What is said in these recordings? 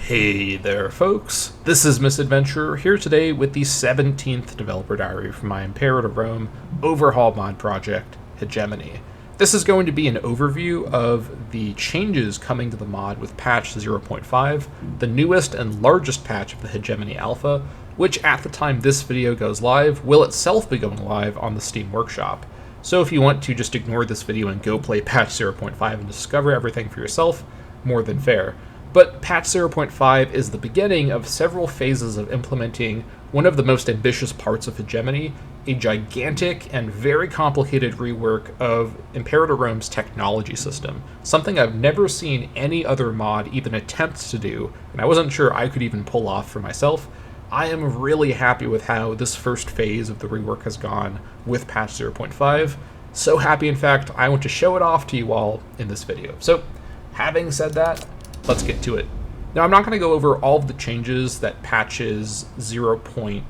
Hey there, folks. This is Misadventure here today with the 17th developer diary from my Imperator Rome overhaul mod project, Hegemony. This is going to be an overview of the changes coming to the mod with patch 0.5, the newest and largest patch of the Hegemony Alpha, which at the time this video goes live will itself be going live on the Steam Workshop. So if you want to just ignore this video and go play patch 0.5 and discover everything for yourself, more than fair. But patch 0.5 is the beginning of several phases of implementing one of the most ambitious parts of Hegemony, a gigantic and very complicated rework of Imperator Rome's technology system, something I've never seen any other mod even attempt to do, and I wasn't sure I could even pull off for myself. I am really happy with how this first phase of the rework has gone with patch 0.5. So happy, in fact, I want to show it off to you all in this video. So, having said that, let's get to it. Now, I'm not going to go over all of the changes that patches 0.2,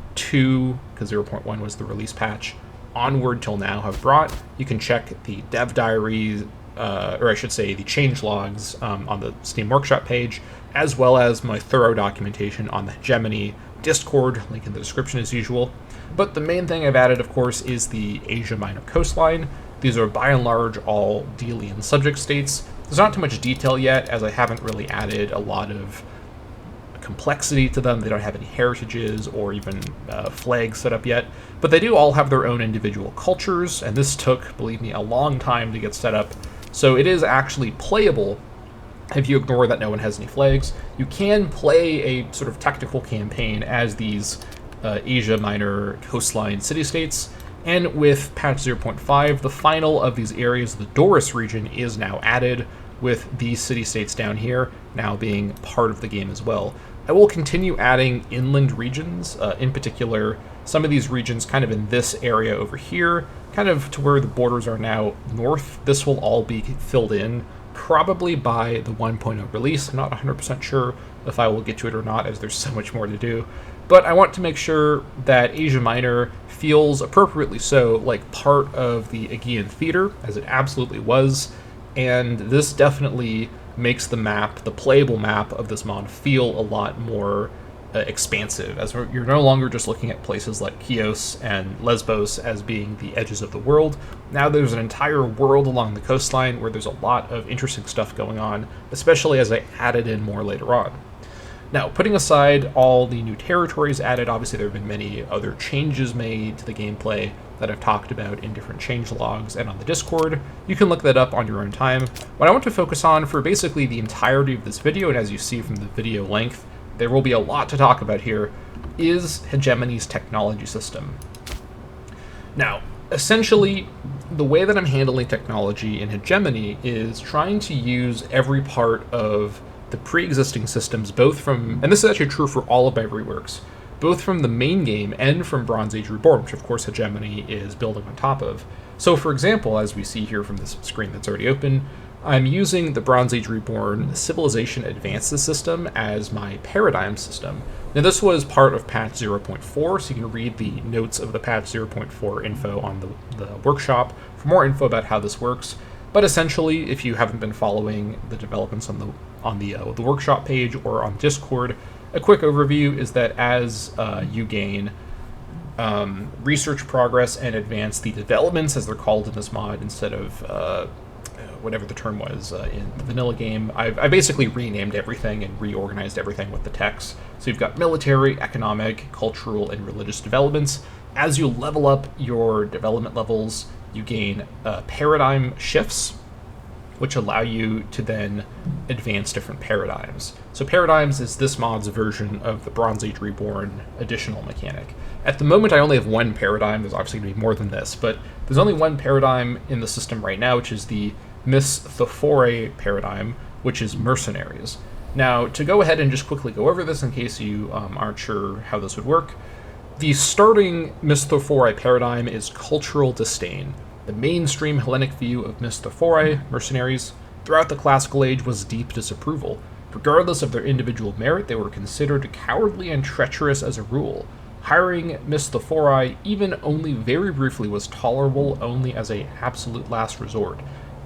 because 0.1 was the release patch, onward till now have brought. You can check the dev diaries, or I should say the change logs on the Steam Workshop page, as well as my thorough documentation on the Hegemony Discord, link in the description as usual. But the main thing I've added, of course, is the Asia Minor coastline. These are by and large all Delian subject states. There's not too much detail yet, as I haven't really added a lot of complexity to them. They don't have any heritages or even flags set up yet, but they do all have their own individual cultures, and this took, believe me, a long time to get set up. So it is actually playable if you ignore that no one has any flags. You can play a sort of tactical campaign as these Asia Minor coastline city-states, and with patch 0.5, the final of these areas of the Doris region is now added, with these city-states down here now being part of the game as well. I will continue adding inland regions, in particular, some of these regions kind of in this area over here, kind of to where the borders are now north. This will all be filled in, probably by the 1.0 release. I'm not 100% sure if I will get to it or not, as there's so much more to do. But I want to make sure that Asia Minor feels appropriately so like part of the Aegean Theater, as it absolutely was, and this definitely makes the map, the playable map of this mod, feel a lot more expansive, as you're no longer just looking at places like Chios and Lesbos as being the edges of the world. Now there's an entire world along the coastline where there's a lot of interesting stuff going on, especially as I added in more later on. Now, putting aside all the new territories added, obviously there have been many other changes made to the gameplay that I've talked about in different change logs and on the Discord. You can look that up on your own time. What I want to focus on for basically the entirety of this video, and as you see from the video length, there will be a lot to talk about here, is Hegemony's technology system. Now, essentially, the way that I'm handling technology in Hegemony is trying to use every part of the pre-existing systems, both from, and this is actually true for all of my reworks, both from the main game and from Bronze Age Reborn, which of course Hegemony is building on top of. So for example, as we see here from this screen that's already open, I'm using the Bronze Age Reborn Civilization Advances system as my paradigm system. Now this was part of patch 0.4, so you can read the notes of the patch 0.4 info on the workshop for more info about how this works. But essentially, if you haven't been following the developments on the workshop page or on Discord, a quick overview is that as you gain research progress and advance the developments, as they're called in this mod, instead of whatever the term was in the vanilla game, I basically renamed everything and reorganized everything with the text. So you've got military, economic, cultural, and religious developments. As you level up your development levels, you gain paradigm shifts, which allow you to then advance different paradigms. So paradigms is this mod's version of the Bronze Age Reborn additional mechanic. At the moment, I only have one paradigm. There's obviously going to be more than this, but there's only one paradigm in the system right now, which is the Misthophore paradigm, which is mercenaries. Now, to go ahead and just quickly go over this in case you aren't sure how this would work, the starting Misthophore paradigm is cultural disdain. The mainstream Hellenic view of Misthophore, mercenaries, throughout the Classical Age was deep disapproval. Regardless of their individual merit, they were considered cowardly and treacherous as a rule. Hiring Misthophore, even only very briefly, was tolerable only as an absolute last resort.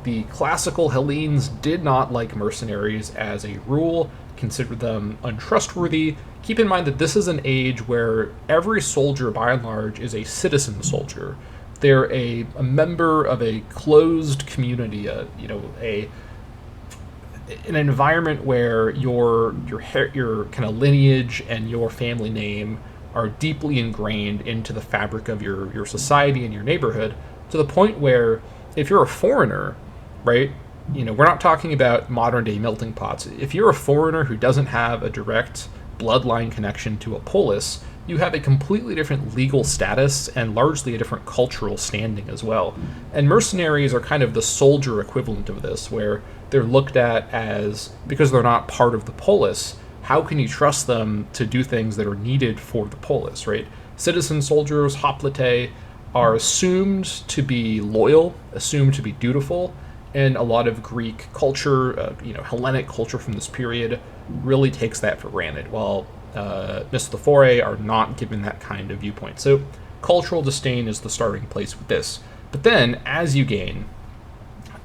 The classical Hellenes did not like mercenaries as a rule, considered them untrustworthy. Keep in mind that this is an age where every soldier, by and large, is a citizen soldier. They're a member of a closed community, an environment where your kind of lineage and your family name are deeply ingrained into the fabric of your society and your neighborhood, to the point where if you're a foreigner, right? We're not talking about modern day melting pots. If you're a foreigner who doesn't have a direct bloodline connection to a polis, you have a completely different legal status and largely a different cultural standing as well. And mercenaries are kind of the soldier equivalent of this, where they're looked at as, because they're not part of the polis, how can you trust them to do things that are needed for the polis, right? Citizen soldiers, hoplite, are assumed to be loyal, assumed to be dutiful, and a lot of Greek culture, Hellenic culture from this period, really takes that for granted, while Misthophori are not given that kind of viewpoint. So cultural disdain is the starting place with this. But then, as you gain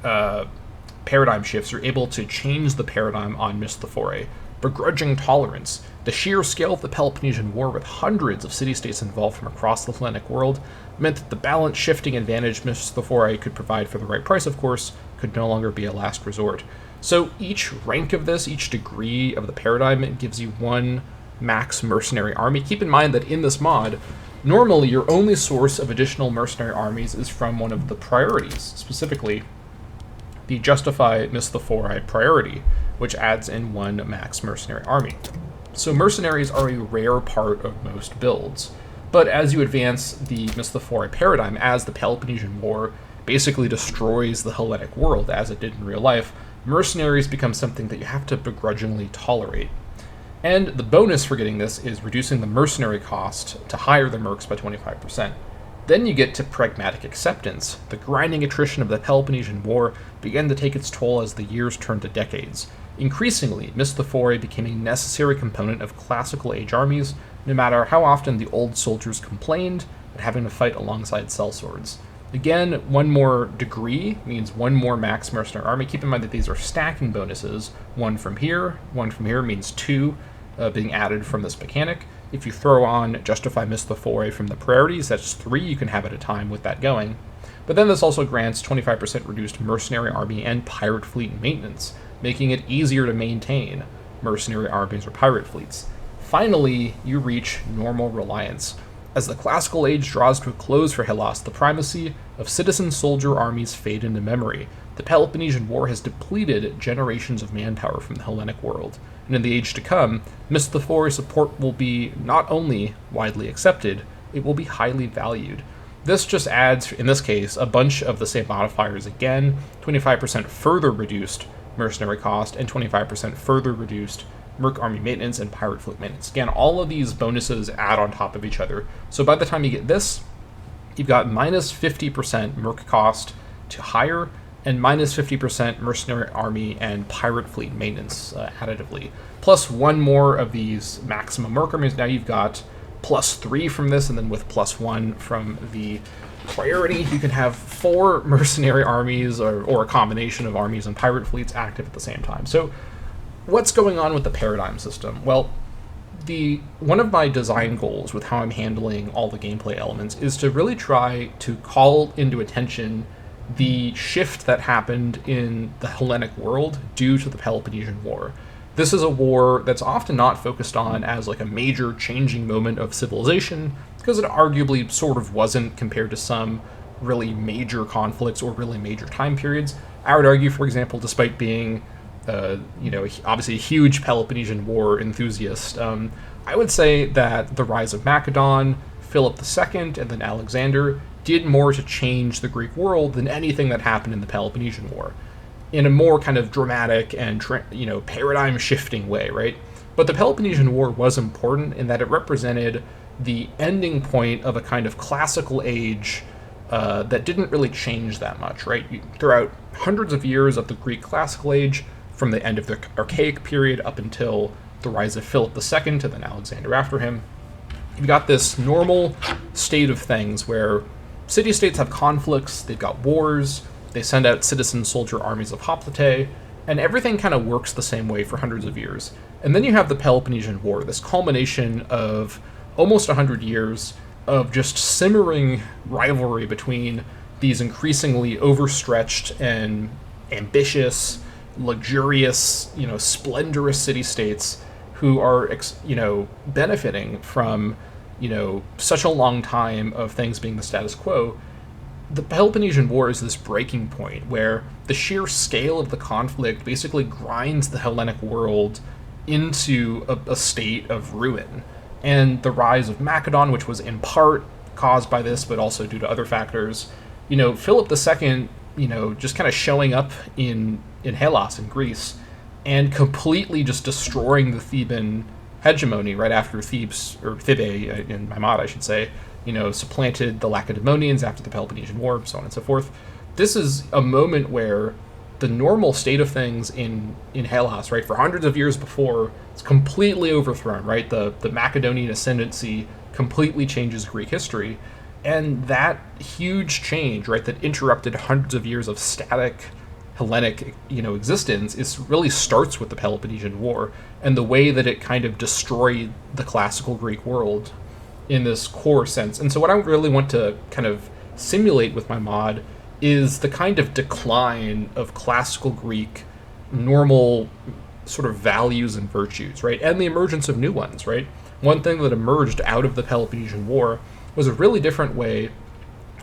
paradigm shifts, you're able to change the paradigm on Misthophori. Begrudging tolerance. The sheer scale of the Peloponnesian War, with hundreds of city-states involved from across the Hellenic world, meant that the balance shifting advantage Misthophori could provide for the right price, of course, could no longer be a last resort. So each rank of this, each degree of the paradigm, it gives you one max mercenary army. Keep in mind that in this mod, normally your only source of additional mercenary armies is from one of the priorities, specifically the Justify Misthophori priority, which adds in one max mercenary army. So mercenaries are a rare part of most builds. But as you advance the Misthophori paradigm, as the Peloponnesian War basically destroys the Hellenic world as it did in real life, mercenaries become something that you have to begrudgingly tolerate. And the bonus for getting this is reducing the mercenary cost to hire the mercs by 25%. Then you get to pragmatic acceptance. The grinding attrition of the Peloponnesian War began to take its toll as the years turned to decades. Increasingly, Misthophori became a necessary component of classical age armies, no matter how often the old soldiers complained at having to fight alongside sellswords. Again, one more degree means one more max mercenary army. Keep in mind that these are stacking bonuses. One from here means two being added from this mechanic. If you throw on Justify Misthophori from the priorities, that's 3 you can have at a time with that going. But then this also grants 25% reduced mercenary army and pirate fleet maintenance, making it easier to maintain mercenary armies or pirate fleets. Finally, you reach normal reliance. As the classical age draws to a close for Hellas, the primacy of citizen soldier armies fade into memory. The Peloponnesian War has depleted generations of manpower from the Hellenic world, and in the age to come, Misthophori support will be not only widely accepted, it will be highly valued. This just adds, in this case, a bunch of the same modifiers again, 25% further reduced mercenary cost, and 25% further reduced merc army maintenance and pirate fleet maintenance. Again, all of these bonuses add on top of each other. So by the time you get this, you've got minus 50% merc cost to hire, and minus 50% mercenary army and pirate fleet maintenance additively. Plus one more of these maximum merc armies. Now you've got plus 3 from this, and then with plus 1 from the priority, you can have 4 mercenary armies or a combination of armies and pirate fleets active at the same time. So what's going on with the paradigm system? Well, one of my design goals with how I'm handling all the gameplay elements is to really try to call into attention the shift that happened in the Hellenic world due to the Peloponnesian War. This is a war that's often not focused on as like a major changing moment of civilization, because it arguably sort of wasn't compared to some really major conflicts or really major time periods. I would argue, for example, despite being obviously a huge Peloponnesian War enthusiast, I would say that the rise of Macedon, Philip II, and then Alexander did more to change the Greek world than anything that happened in the Peloponnesian War, in a more kind of dramatic and paradigm-shifting way, right? But the Peloponnesian War was important in that it represented the ending point of a kind of classical age that didn't really change that much, right? Throughout hundreds of years of the Greek classical age, from the end of the Archaic period up until the rise of Philip II and then Alexander after him, you've got this normal state of things where city-states have conflicts, they've got wars, They send out citizen soldier armies of hoplite, and everything kind of works the same way for hundreds of years. And then you have the Peloponnesian War, this culmination of almost 100 years of just simmering rivalry between these increasingly overstretched and ambitious, luxurious, splendorous city-states who are, benefiting from, such a long time of things being the status quo. The Peloponnesian War is this breaking point where the sheer scale of the conflict basically grinds the Hellenic world into a state of ruin. And the rise of Macedon, which was in part caused by this, but also due to other factors, Philip II, just kind of showing up in Hellas in Greece and completely just destroying the Theban hegemony right after Thebes, or Thebae in my mod, I should say, supplanted the Lacedaemonians after the Peloponnesian War, so on and so forth. This is a moment where the normal state of things in Hellas, right, for hundreds of years before, it's completely overthrown, right? The Macedonian ascendancy completely changes Greek history. And that huge change, right, that interrupted hundreds of years of static Hellenic, existence really starts with the Peloponnesian War and the way that it kind of destroyed the classical Greek world in this core sense. And so what I really want to kind of simulate with my mod is the kind of decline of classical Greek normal sort of values and virtues, right? And the emergence of new ones, right? One thing that emerged out of the Peloponnesian War was a really different way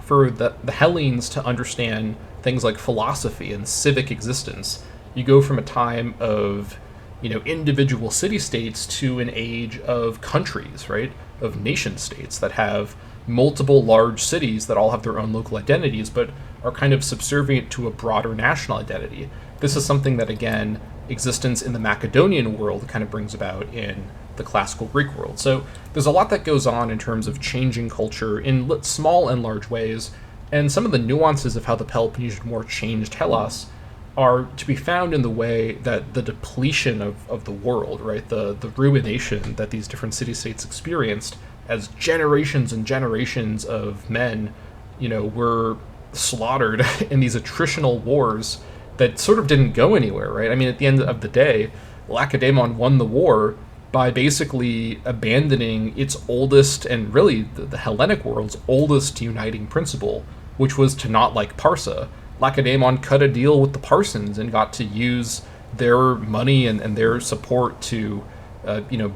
for the Hellenes to understand things like philosophy and civic existence. You go from a time of, individual city-states to an age of countries, right? Of nation-states that have multiple large cities that all have their own local identities, but are kind of subservient to a broader national identity. This is something that, again, existence in the Macedonian world kind of brings about in the classical Greek world. So there's a lot that goes on in terms of changing culture in small and large ways, and some of the nuances of how the Peloponnesian War changed Hellas are to be found in the way that the depletion of the world, right, the ruination that these different city-states experienced as generations and generations of men, were slaughtered in these attritional wars that sort of didn't go anywhere, right? I mean, at the end of the day, Lacedaemon won the war by basically abandoning its oldest and really the Hellenic world's oldest uniting principle, which was to not like Parsa. Lacedaemon cut a deal with the Parsons and got to use their money and their support to,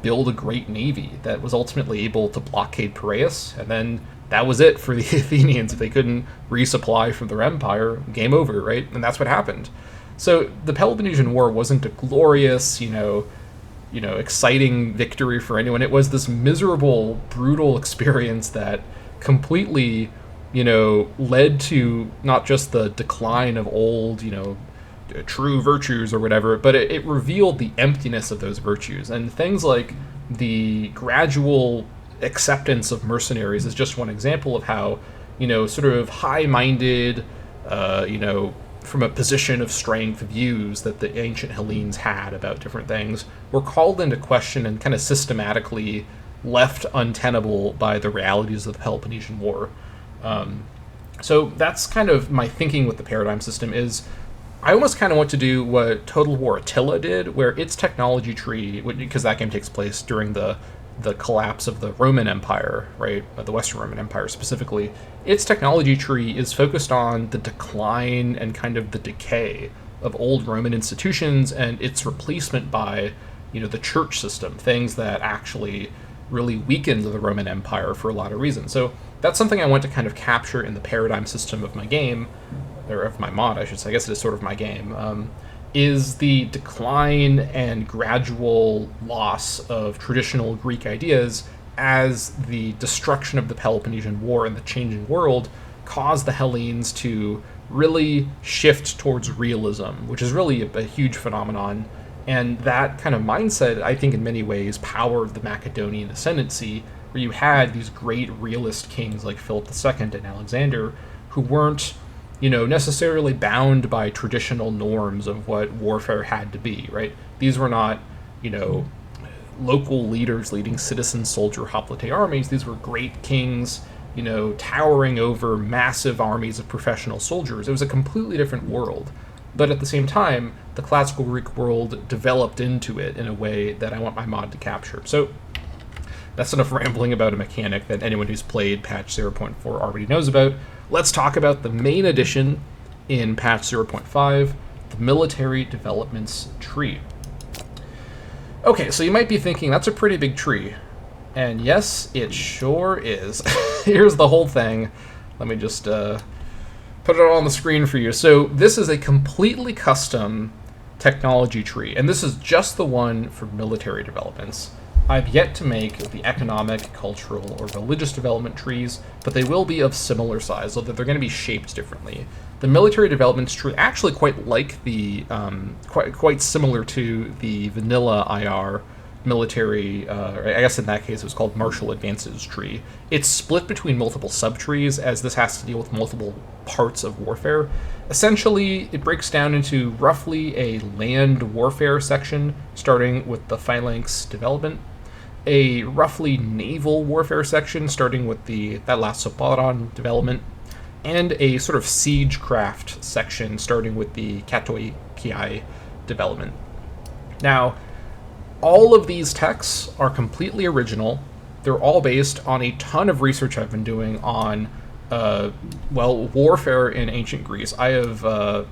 build a great navy that was ultimately able to blockade Piraeus, and then that was it for the Athenians. If they couldn't resupply from their empire, game over, right? And that's what happened. So the Peloponnesian War wasn't a glorious, exciting victory for anyone. It was this miserable, brutal experience that completely, led to not just the decline of old, true virtues or whatever, but it revealed the emptiness of those virtues. And things like the gradual acceptance of mercenaries is just one example of how, sort of high-minded, from a position of strength views that the ancient Hellenes had about different things were called into question and kind of systematically left untenable by the realities of the Peloponnesian War. So that's kind of my thinking with the paradigm system is I almost kind of want to do what Total War Attila did, where its technology tree, because that game takes place during the collapse of the Roman Empire, right, the Western Roman Empire specifically, its technology tree is focused on the decline and kind of the decay of old Roman institutions and its replacement by, the church system, things that actually really weakened the Roman Empire for a lot of reasons. So that's something I want to kind of capture in the paradigm system of my game, or of my mod, I should say. I guess it is sort of my game. Is the decline and gradual loss of traditional Greek ideas as the destruction of the Peloponnesian War and the changing world caused the Hellenes to really shift towards realism, which is really a huge phenomenon. And that kind of mindset, I think, in many ways, powered the Macedonian ascendancy, where you had these great realist kings like Philip II and Alexander, who weren't necessarily bound by traditional norms of what warfare had to be, right? These were not, local leaders leading citizen soldier hoplite armies. These were great kings towering over massive armies of professional soldiers. It was a completely different world. But at the same time, the classical Greek world developed into it in a way that I want my mod to capture. So that's enough rambling about a mechanic that anyone who's played patch 0.4 already knows about. Let's talk about the main addition in patch 0.5, the military developments tree. Okay, so you might be thinking, that's a pretty big tree. And yes, it sure is. Here's the whole thing. Let me just put it all on the screen for you. So this is a completely custom technology tree, and this is just the one for military developments. I've yet to make the economic, cultural, or religious development trees, but they will be of similar size, although they're going to be shaped differently. The military developments tree actually quite like the quite similar to the vanilla IR military, I guess in that case it was called Martial Advances tree. It's split between multiple subtrees, as this has to deal with multiple parts of warfare. Essentially, it breaks down into roughly a land warfare section, starting with the phalanx development, a roughly naval warfare section, starting with that last Soparon development, and a sort of siegecraft section, starting with the Katoi Kiai development. Now, all of these texts are completely original. They're all based on a ton of research I've been doing on, warfare in ancient Greece. I have I've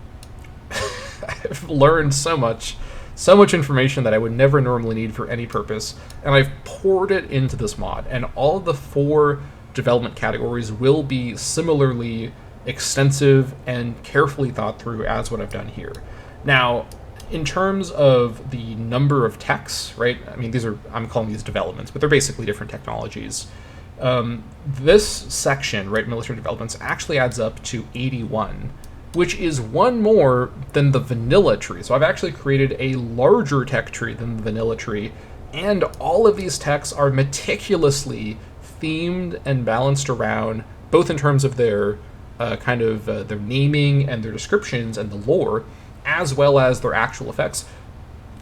learned so much information that I would never normally need for any purpose, and I've poured it into this mod. And all of the 4 development categories will be similarly extensive and carefully thought through as what I've done here. Now, in terms of the number of techs, right? I mean, I'm calling these developments, but they're basically different technologies. This section, right, military developments, actually adds up to 81, which is one more than the vanilla tree. So I've actually created a larger tech tree than the vanilla tree, and all of these techs are meticulously themed and balanced around, both in terms of their their naming and their descriptions and the lore, as well as their actual effects,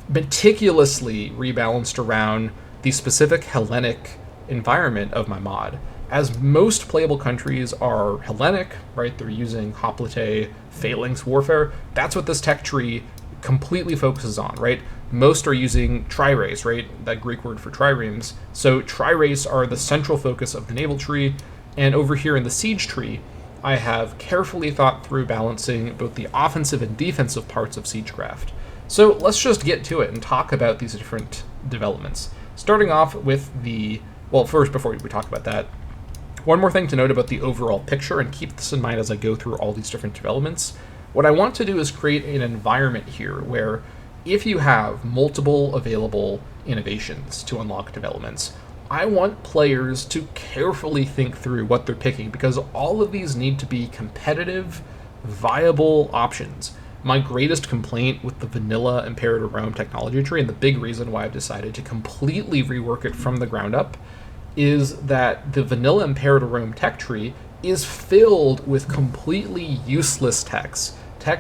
meticulously rebalanced around the specific Hellenic environment of my mod. As most playable countries are Hellenic, right, they're using hoplite, phalanx warfare, that's what this tech tree completely focuses on, right? Most are using tri-race, right, that Greek word for triremes. So tri-race are the central focus of the naval tree, and over here in the siege tree, I have carefully thought through balancing both the offensive and defensive parts of siegecraft. So let's just get to it and talk about these different developments. Starting off with first, before we talk about that, one more thing to note about the overall picture, and keep this in mind as I go through all these different developments. What I want to do is create an environment here where if you have multiple available innovations to unlock developments, I want players to carefully think through what they're picking, because all of these need to be competitive, viable options. My greatest complaint with the vanilla Imperator Rome technology tree, and the big reason why I've decided to completely rework it from the ground up, is that the vanilla Imperator Rome tech tree is filled with completely useless techs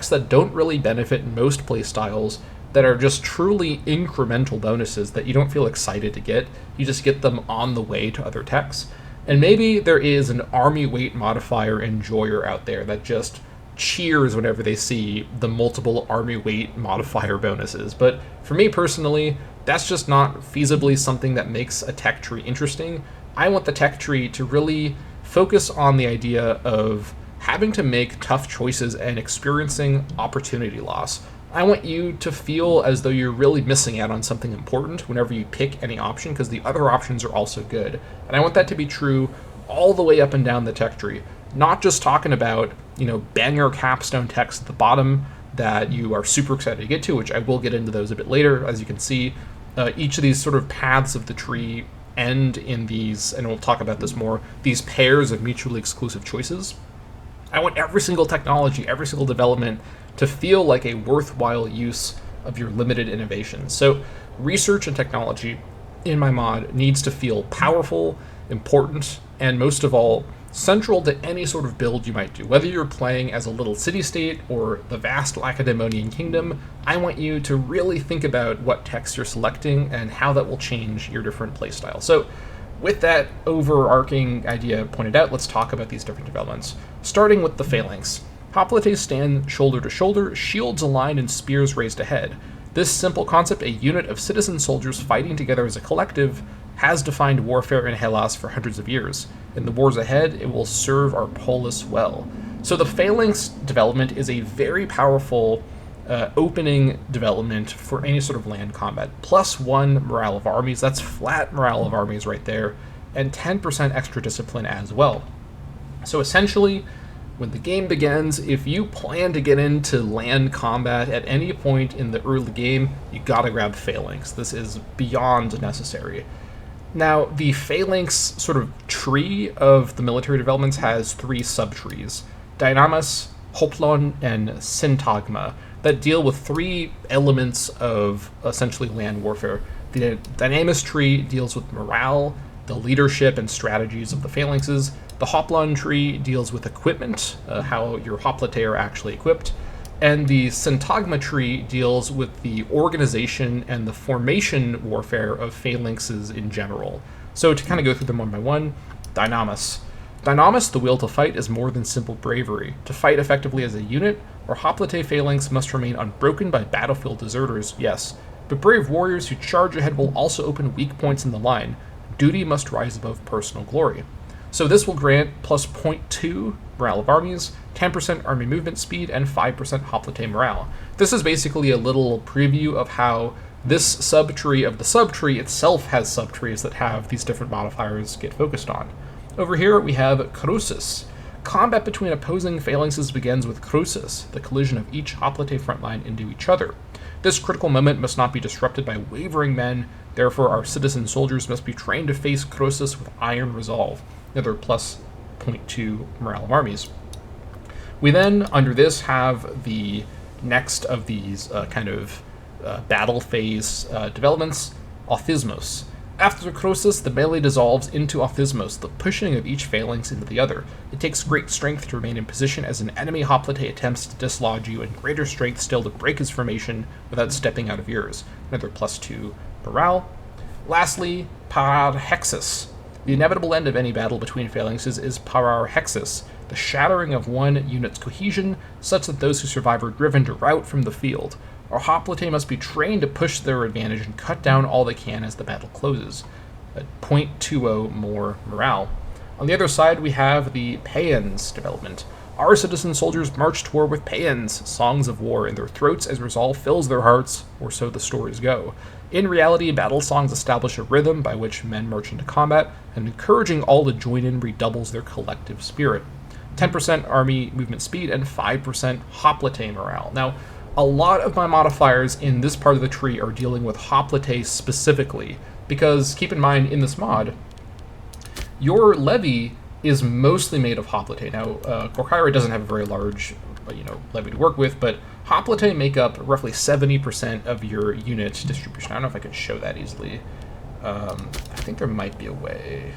that don't really benefit most playstyles, that are just truly incremental bonuses that you don't feel excited to get. You just get them on the way to other techs. And maybe there is an army weight modifier enjoyer out there that just cheers whenever they see the multiple army weight modifier bonuses. But for me personally, that's just not feasibly something that makes a tech tree interesting. I want the tech tree to really focus on the idea of having to make tough choices and experiencing opportunity loss. I want you to feel as though you're really missing out on something important whenever you pick any option, because the other options are also good. And I want that to be true all the way up and down the tech tree. Not just talking about, banger capstone techs at the bottom that you are super excited to get to, which I will get into those a bit later. As you can see, each of these sort of paths of the tree end in these, and we'll talk about this more, these pairs of mutually exclusive choices. I want every single technology, every single development to feel like a worthwhile use of your limited innovation. So research and technology in my mod needs to feel powerful, important, and most of all, central to any sort of build you might do. Whether you're playing as a little city-state or the vast Lacedaemonian kingdom, I want you to really think about what text you're selecting and how that will change your different playstyles. So with that overarching idea pointed out, let's talk about these different developments. Starting with the phalanx. Hoplites stand shoulder to shoulder, shields aligned and spears raised ahead. This simple concept, a unit of citizen soldiers fighting together as a collective, has defined warfare in Hellas for hundreds of years. In the wars ahead, it will serve our polis well. So the phalanx development is a very powerful opening development for any sort of land combat. +1 morale of armies, that's flat morale of armies right there, and 10% extra discipline as well. So essentially, when the game begins, if you plan to get into land combat at any point in the early game, you gotta grab phalanx. This is beyond necessary. Now, the phalanx sort of tree of the military developments has 3 subtrees: Dynamis, Hoplon, and Syntagma, that deal with 3 elements of essentially land warfare. The Dynamis tree deals with morale, the leadership and strategies of the phalanxes. The Hoplon tree deals with equipment, how your hoplite are actually equipped. And the Syntagma tree deals with the organization and the formation warfare of phalanxes in general. So to kind of go through them one by one, Dynamis. Dynamis, the will to fight, is more than simple bravery. To fight effectively as a unit, our hoplite phalanx must remain unbroken by battlefield deserters, yes, but brave warriors who charge ahead will also open weak points in the line. Duty must rise above personal glory. So this will grant plus 0.2 morale of armies, 10% army movement speed, and 5% hoplite morale. This is basically a little preview of how this subtree of the subtree itself has subtrees that have these different modifiers get focused on. Over here we have Croesus. Combat between opposing phalanxes begins with Croesus, the collision of each hoplite front line into each other. This critical moment must not be disrupted by wavering men, therefore our citizen soldiers must be trained to face Croesus with iron resolve. Another plus 0.2 morale of armies. We then, under this, have the next of these battle phase developments, Ophismos. After Croesus, the melee dissolves into Ophismos, the pushing of each phalanx into the other. It takes great strength to remain in position as an enemy hoplite attempts to dislodge you, and greater strength still to break his formation without stepping out of yours. Another plus 2 morale. Lastly, Pararhexis. The inevitable end of any battle between phalanxes is Pararhexis, the shattering of one unit's cohesion, such that those who survive are driven to rout from the field. Our hoplite must be trained to push their advantage and cut down all they can as the battle closes. At 0.20 more morale. On the other side, we have the Paeans development. Our citizen soldiers march to war with Paeans, songs of war in their throats as resolve fills their hearts, or so the stories go. In reality, battle songs establish a rhythm by which men march into combat, and encouraging all to join in redoubles their collective spirit. 10% army movement speed and 5% hoplite morale. Now, a lot of my modifiers in this part of the tree are dealing with hoplite specifically, because keep in mind, in this mod, your levy is mostly made of hoplite. Now, Korkyra doesn't have a very large levy to work with, but hoplite make up roughly 70% of your unit distribution. I don't know if I can show that easily. I think there might be a way.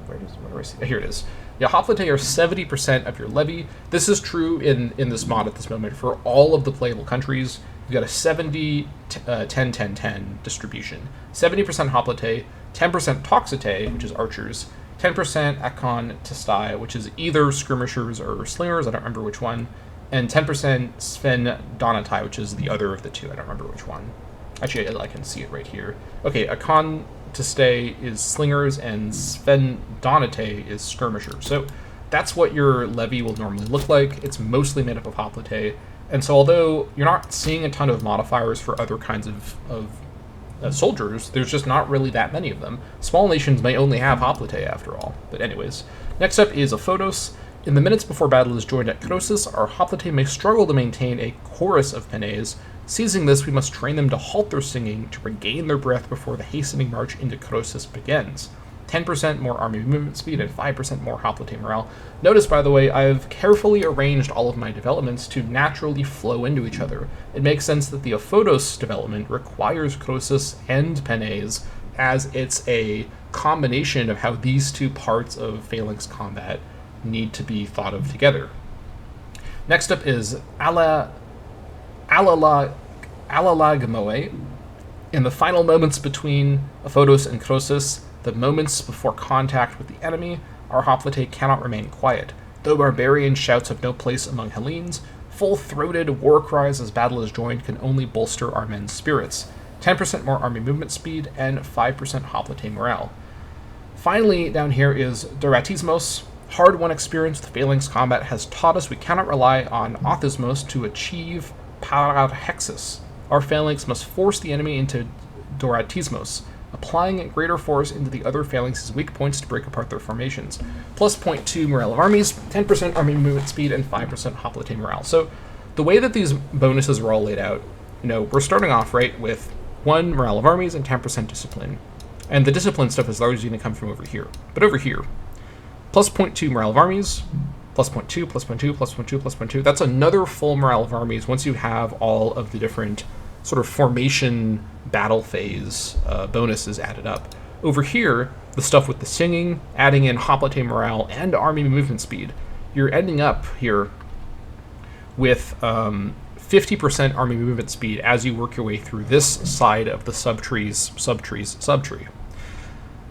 Where do I see? Here it is. Yeah, hoplite are 70% of your levy. This is true in this mod at this moment for all of the playable countries. You've got a 70, 10, 10, 10 distribution. 70% hoplite, 10% toxite, which is archers, 10% akon testai, which is either skirmishers or slingers, I don't remember which one, and 10% Sven Donatai, which is the other of the two, I don't remember which one. Actually, I can see it right here. Okay, akon testai is slingers, and Sven Donatai is skirmishers. So that's what your levy will normally look like. It's mostly made up of hoplite, and so although you're not seeing a ton of modifiers for other kinds of soldiers, there's just not really that many of them. Small nations may only have hoplite after all. But anyways, next up is a Photos. In the minutes before battle is joined at Croesus, our hoplite may struggle to maintain a chorus of Penes. Seizing this, we must train them to halt their singing to regain their breath before the hastening march into Croesus begins. 10% more army movement speed and 5% more hoplite morale. Notice, by the way, I've carefully arranged all of my developments to naturally flow into each other. It makes sense that the Aphodos development requires Croesus and Penes, as it's a combination of how these two parts of phalanx combat need to be thought of together. Next up is Alalagmoe. In the final moments between Aphodos and Croesus, The moments before contact with the enemy, our hoplite cannot remain quiet. Though barbarian shouts have no place among Hellenes, full-throated war cries as battle is joined can only bolster our men's spirits. 10% more army movement speed, and 5% hoplite morale. Finally, down here is Doratismos. Hard-won experience with phalanx combat has taught us we cannot rely on Othismos to achieve Pararhexis. Our phalanx must force the enemy into Doratismos, applying greater force into the other phalanx's weak points to break apart their formations. Plus 0.2 morale of armies, 10% army movement speed, and 5% hoplite morale. So the way that these bonuses are all laid out, we're starting off, right, with 1 morale of armies and 10% discipline. And the discipline stuff is largely going to come from over here. But over here, plus 0.2 morale of armies, plus 0.2, plus 0.2, plus 0.2, plus 0.2. That's another full morale of armies once you have all of the different sort of formation battle phase bonuses added up. Over here, the stuff with the singing, adding in hoplite morale and army movement speed, you're ending up here with 50% army movement speed as you work your way through this side of the subtree.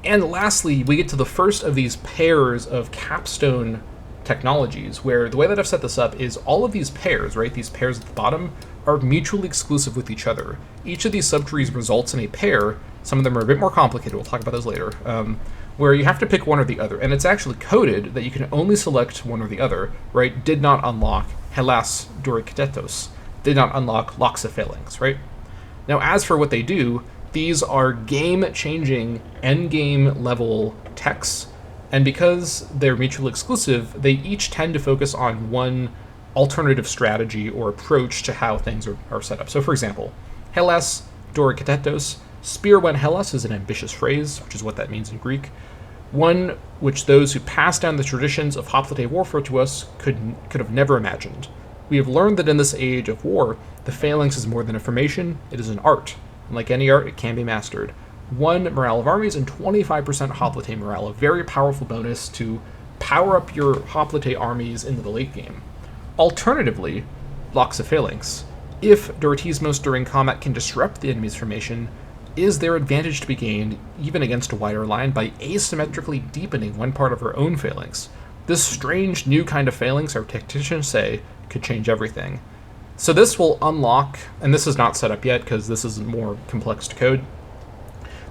And lastly, we get to the first of these pairs of capstone technologies, where the way that I've set this up is all of these pairs, right, these pairs at the bottom, are mutually exclusive with each other. Each of these subtrees results in a pair. Some of them are a bit more complicated, we'll talk about those later, where you have to pick one or the other, and it's actually coded that you can only select one or the other, right? Did not unlock Hellas Doriketetos, did not unlock Loxophalanx, right? Now, as for what they do, these are game-changing, endgame level techs, and because they're mutually exclusive, they each tend to focus on one alternative strategy or approach to how things are set up. So, for example, Hellas Doriketetos, Spear when Hellas is an ambitious phrase, which is what that means in Greek, one which those who pass down the traditions of hoplite warfare to us could have never imagined. We have learned that in this age of war, the phalanx is more than a formation, it is an art. And like any art, it can be mastered. 1 morale of armies and 25% hoplite morale, a very powerful bonus to power up your hoplite armies into the late game. Alternatively, Loxophalanx. If Doratismos during combat can disrupt the enemy's formation, is there advantage to be gained, even against a wider line, by asymmetrically deepening one part of our own phalanx? This strange new kind of phalanx, our tacticians say, could change everything. So this will unlock, and this is not set up yet because this is more complex to code,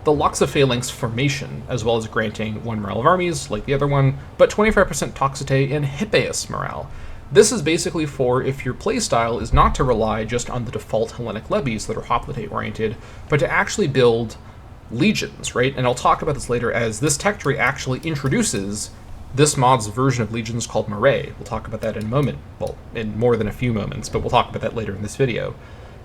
the Loxophalanx formation, as well as granting 1 morale of armies, like the other one, but 25% Toxite and Hippeus morale. This is basically for if your playstyle is not to rely just on the default Hellenic levies that are hoplite-oriented, but to actually build legions, right? And I'll talk about this later, as this tech tree actually introduces this mod's version of legions called Marae. We'll talk about that in a moment. Well, in more than a few moments, but we'll talk about that later in this video.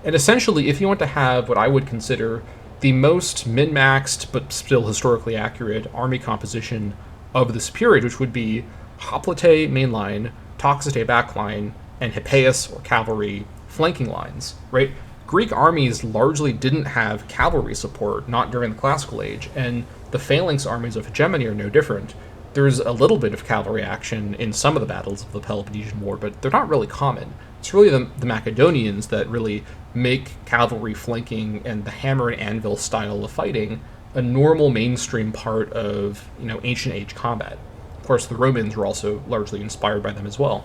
And essentially, if you want to have what I would consider the most min-maxed, but still historically accurate, army composition of this period, which would be hoplite mainline, Toxite backline, and Hippeus or cavalry flanking lines, right? Greek armies largely didn't have cavalry support, not during the Classical Age, and the phalanx armies of Hegemony are no different. There's a little bit of cavalry action in some of the battles of the Peloponnesian War, but they're not really common. It's really the Macedonians that really make cavalry flanking and the hammer and anvil style of fighting a normal mainstream part of, ancient age combat. Of course, the Romans were also largely inspired by them as well.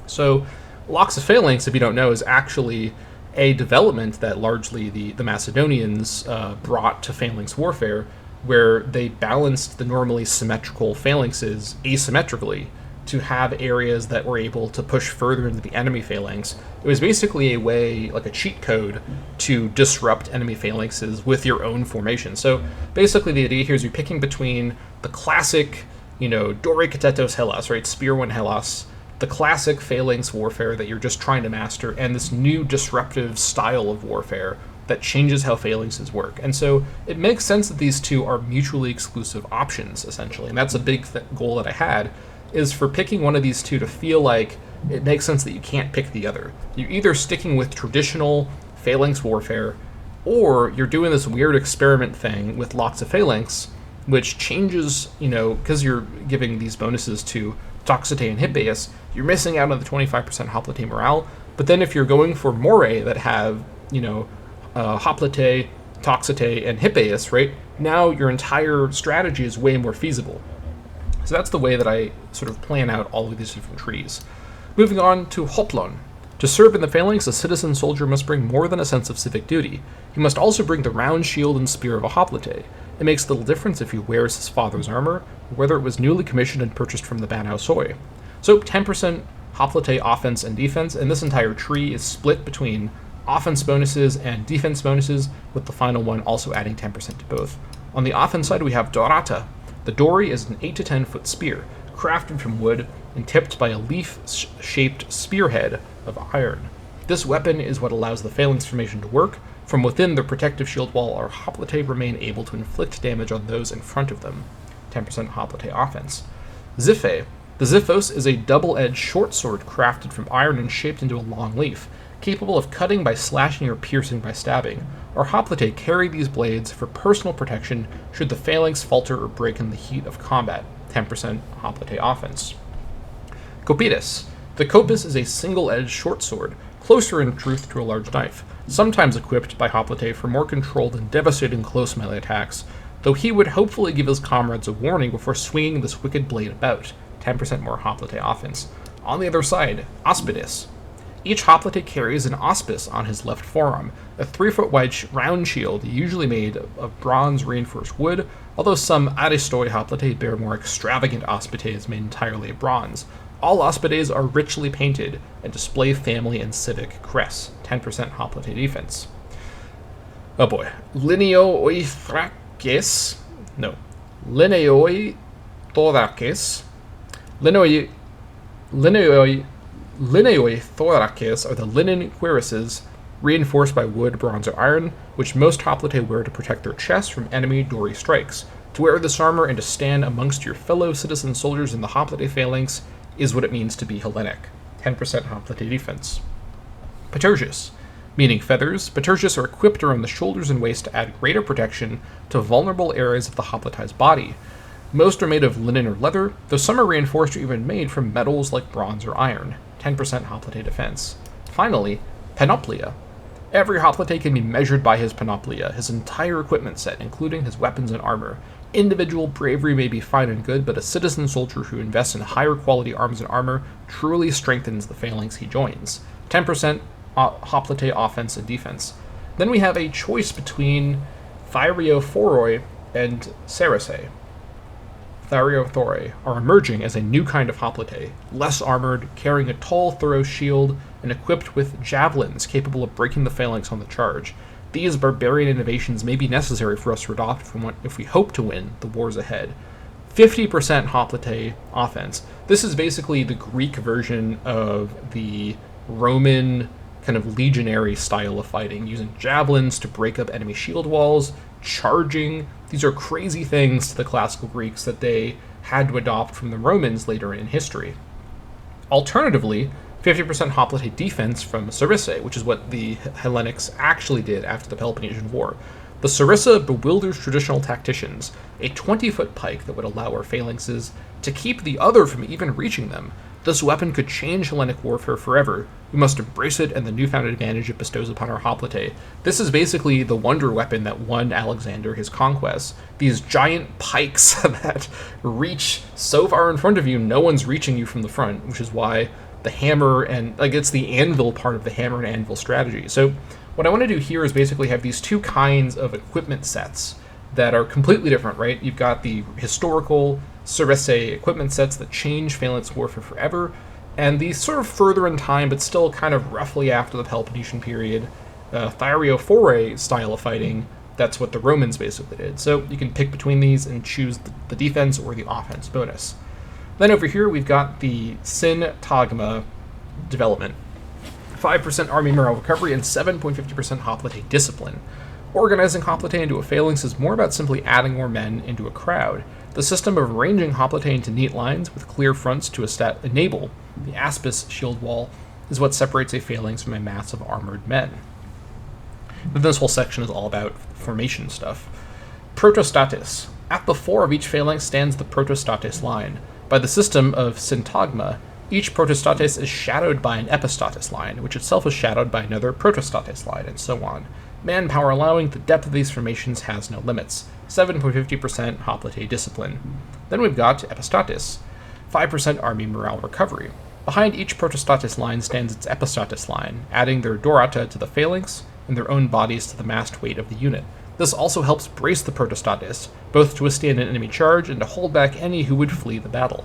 So, Loxophalanx, if you don't know, is actually a development that largely the Macedonians brought to phalanx warfare, where they balanced the normally symmetrical phalanxes asymmetrically to have areas that were able to push further into the enemy phalanx. It was basically a way, like a cheat code, to disrupt enemy phalanxes with your own formation. So basically the idea here is you're picking between the classic, Doriketetos Hellas, right, Spear one Hellas, the classic phalanx warfare that you're just trying to master, and this new disruptive style of warfare that changes how phalanxes work. And so it makes sense that these two are mutually exclusive options, essentially. And that's a big goal that I had, is for picking one of these two to feel like it makes sense that you can't pick the other. You're either sticking with traditional phalanx warfare, or you're doing this weird experiment thing with Loxophalanx, which changes, because you're giving these bonuses to Toxite and Hippeus, you're missing out on the 25% hoplite morale. But then if you're going for Morae that have, hoplite, Toxite, and Hippeus, right, now your entire strategy is way more feasible. So that's the way that I sort of plan out all of these different trees. Moving on to Hoplon. To serve in the phalanx, a citizen soldier must bring more than a sense of civic duty. He must also bring the round shield and spear of a hoplite. It makes little difference if he wears his father's armor, or whether it was newly commissioned and purchased from the Banao Soi. So 10% hoplite offense and defense, and this entire tree is split between offense bonuses and defense bonuses, with the final one also adding 10% to both. On the offense side, we have Dorata. The Dori is an 8 to 10 foot spear, crafted from wood and tipped by a leaf-shaped spearhead of iron. This weapon is what allows the phalanx formation to work. From within the protective shield wall, our hoplite remain able to inflict damage on those in front of them. 10% hoplite offense. Ziphe. The Ziphos is a double-edged short sword crafted from iron and shaped into a long leaf, capable of cutting by slashing or piercing by stabbing. Our hoplite carry these blades for personal protection should the phalanx falter or break in the heat of combat. 10% hoplite offense. Copidus. The Copis is a single-edged short sword, closer in truth to a large knife, sometimes equipped by hoplite for more controlled and devastating close melee attacks, though he would hopefully give his comrades a warning before swinging this wicked blade about. 10% more hoplite offense. On the other side, Auspidus. Each hoplite carries an auspice on his left forearm, a 3-foot wide round shield usually made of bronze reinforced wood, although some Aristoi hoplite bear more extravagant auspices made entirely of bronze. All auspices are richly painted and display family and civic crests. 10% hoplite defense. Oh boy. Lineoithrakis. No. Lineoithorakis. Lineoithorakis are the linen cuirasses reinforced by wood, bronze, or iron, which most hoplite wear to protect their chests from enemy Dori strikes. To wear this armor and to stand amongst your fellow citizen soldiers in the hoplite phalanx is what it means to be Hellenic. 10% hoplite defense. Patergius. Meaning feathers, Patergius are equipped around the shoulders and waist to add greater protection to vulnerable areas of the hoplite's body. Most are made of linen or leather, though some are reinforced or even made from metals like bronze or iron. 10% hoplite defense. Finally, Panoplia. Every hoplite can be measured by his panoplia, his entire equipment set, including his weapons and armor. Individual bravery may be fine and good, but a citizen soldier who invests in higher quality arms and armor truly strengthens the phalanx he joins. 10% hoplite offense and defense. Then we have a choice between Thyreophoroi and Cerase. Thyreophoroi are emerging as a new kind of hoplite, less armored, carrying a tall, thorough shield, and equipped with javelins capable of breaking the phalanx on the charge. These barbarian innovations may be necessary for us to adopt if we hope to win the wars ahead. 50% hoplite offense. This is basically the Greek version of the Roman kind of legionary style of fighting, using javelins to break up enemy shield walls, charging. These are crazy things to the classical Greeks that they had to adopt from the Romans later in history. Alternatively, 50% hoplite defense from Sarissa, which is what the Hellenics actually did after the Peloponnesian War. The Sarissa bewilders traditional tacticians, a 20-foot pike that would allow our phalanxes to keep the other from even reaching them. This weapon could change Hellenic warfare forever. We must embrace it and the newfound advantage it bestows upon our hoplite. This is basically the wonder weapon that won Alexander his conquests. These giant pikes that reach so far in front of you, no one's reaching you from the front, which is why the hammer and, it's the anvil part of the hammer and anvil strategy. So what I want to do here is basically have these two kinds of equipment sets that are completely different, right? You've got the historical Sarisse equipment sets that change phalanx warfare forever, and these sort of further in time, but still kind of roughly after the Peloponnesian period, Thyreophoroi style of fighting. That's what the Romans basically did. So you can pick between these and choose the defense or the offense bonus. Then over here, we've got the Syntagma development. 5% army morale recovery and 7.50% hoplite discipline. Organizing hoplite into a phalanx is more about simply adding more men into a crowd. The system of arranging hoplite into neat lines with clear fronts to enable the aspis shield wall is what separates a phalanx from a mass of armored men. Then this whole section is all about formation stuff. Protostatis. At the fore of each phalanx stands the protostatis line. By the system of syntagma, each protostatis is shadowed by an epistatis line, which itself is shadowed by another protostatis line, and so on. Manpower allowing, the depth of these formations has no limits. 7.50% hoplite discipline. Then we've got Epistatis, 5% army morale recovery. Behind each Protostatis line stands its Epistatis line, adding their Dorata to the phalanx and their own bodies to the massed weight of the unit. This also helps brace the Protostatis, both to withstand an enemy charge and to hold back any who would flee the battle.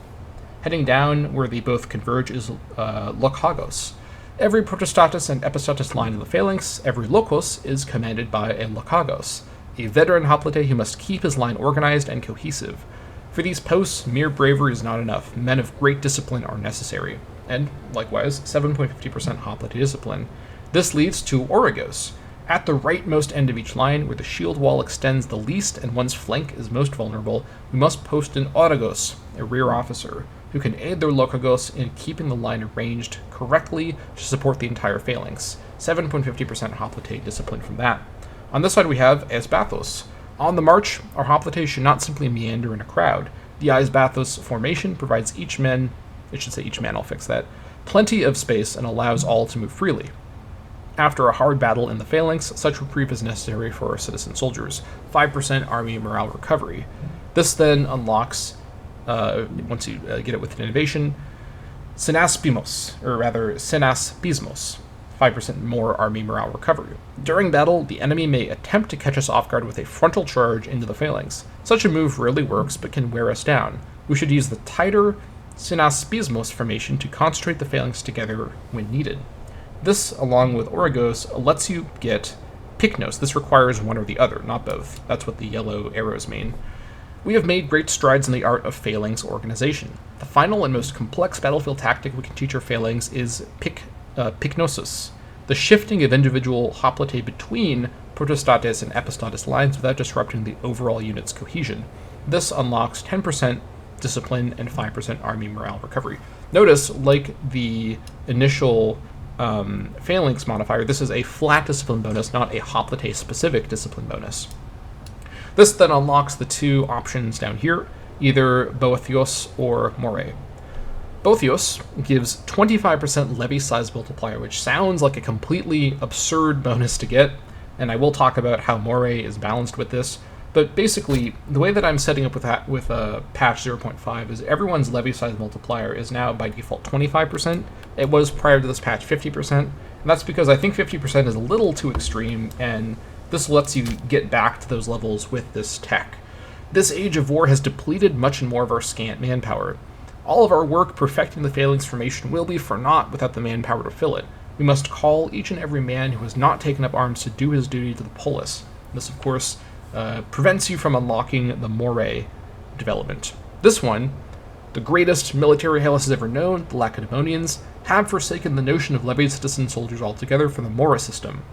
Heading down, where they both converge, is Lokagos. Every Protostatis and Epistatis line in the phalanx, every Lokos, is commanded by a Lokagos, a veteran hoplite who must keep his line organized and cohesive. For these posts, mere bravery is not enough. Men of great discipline are necessary. And, likewise, 7.50% hoplite discipline. This leads to Origos. At the rightmost end of each line, where the shield wall extends the least and one's flank is most vulnerable, we must post an Origos, a rear officer, who can aid their Lokagos in keeping the line arranged correctly to support the entire phalanx. 7.50% hoplite discipline from that. On this side we have Aesbathos. On the march, our hoplites should not simply meander in a crowd. The Aesbathos formation provides each man, I'll fix that, plenty of space and allows all to move freely. After a hard battle in the phalanx, such reprieve is necessary for our citizen soldiers. 5% army morale recovery. This then unlocks, once you get it with an innovation, Synaspismos, 5% more army morale recovery. During battle, the enemy may attempt to catch us off guard with a frontal charge into the phalanx. Such a move rarely works, but can wear us down. We should use the tighter Synaspismos formation to concentrate the phalanx together when needed. This, along with Origos, lets you get Pyknos. This requires one or the other, not both. That's what the yellow arrows mean. We have made great strides in the art of phalanx organization. The final and most complex battlefield tactic we can teach our phalanx is Pyknosis, the shifting of individual hoplite between Protostatis and Epistatis lines without disrupting the overall unit's cohesion. This unlocks 10% discipline and 5% army morale recovery. Notice, like the initial phalanx modifier, this is a flat discipline bonus, not a hoplite-specific discipline bonus. This then unlocks the two options down here, either Boethios or Moray. Boethios gives 25% levy size multiplier, which sounds like a completely absurd bonus to get, and I will talk about how Moray is balanced with this, but basically, the way that I'm setting up with patch 0.5 is everyone's levy size multiplier is now by default 25%. It was prior to this patch 50%, and that's because I think 50% is a little too extreme, and this lets you get back to those levels with this tech. This age of war has depleted much more of our scant manpower. All of our work perfecting the phalanx formation will be for naught without the manpower to fill it. We must call each and every man who has not taken up arms to do his duty to the polis. This, of course, prevents you from unlocking the Moray development. This one, the greatest military Hellas has ever known, the Lacedaemonians, have forsaken the notion of levied citizen soldiers altogether for the Mora system.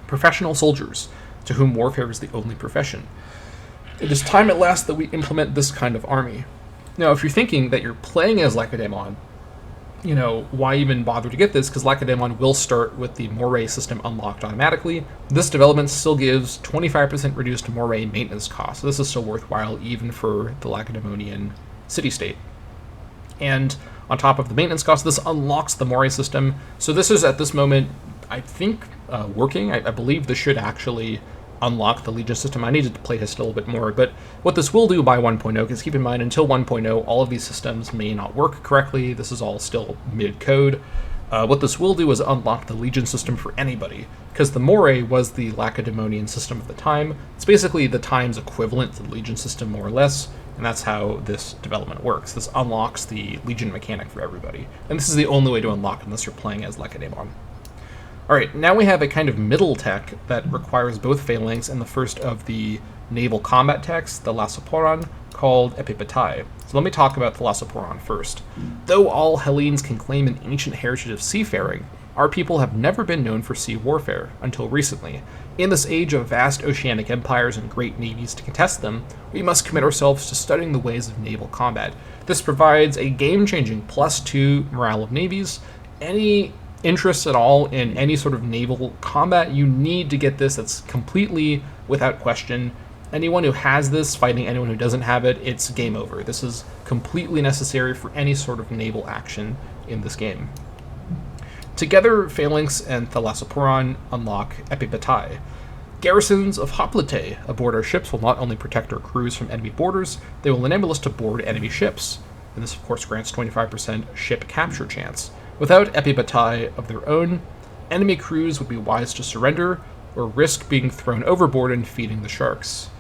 Professional soldiers, to whom warfare is the only profession. It is time at last that we implement this kind of army. Now, if you're thinking that you're playing as Lacedaemon, why even bother to get this? Because Lacedaemon will start with the Moray system unlocked automatically. This development still gives 25% reduced Moray maintenance cost, so this is still worthwhile even for the Lacedaemonian city-state. And on top of the maintenance cost, this unlocks the Moray system. So this is, at this moment, I think, working. I believe this should actually unlock the Legion system. I needed to playtest a little bit more, but what this will do by 1.0, because keep in mind, until 1.0, all of these systems may not work correctly. This is all still mid-code. What this will do is unlock the Legion system for anybody, because the Moray was the Lacedaemonian system of the time. It's basically the time's equivalent to the Legion system, more or less, and that's how this development works. This unlocks the Legion mechanic for everybody, and this is the only way to unlock it unless you're playing as Lacedaemon. Alright, now we have a kind of middle tech that requires both phalanx and the first of the naval combat techs, the Lasoporon, called Epipetai. So let me talk about the Lasoporon first. Though all Hellenes can claim an ancient heritage of seafaring, our people have never been known for sea warfare, until recently. In this age of vast oceanic empires and great navies to contest them, we must commit ourselves to studying the ways of naval combat. This provides a game-changing +2 morale of navies. Any interest at all in any sort of naval combat, you need to get this. That's completely without question. Anyone who has this fighting anyone who doesn't have it, it's game over. This is completely necessary for any sort of naval action in this game. Together, Phalanx and Thalassoporon unlock Epipetai. Garrisons of hoplite aboard our ships will not only protect our crews from enemy boarders, they will enable us to board enemy ships. And this, of course, grants 25% ship capture chance. Without epibatai of their own, enemy crews would be wise to surrender or risk being thrown overboard and feeding the sharks.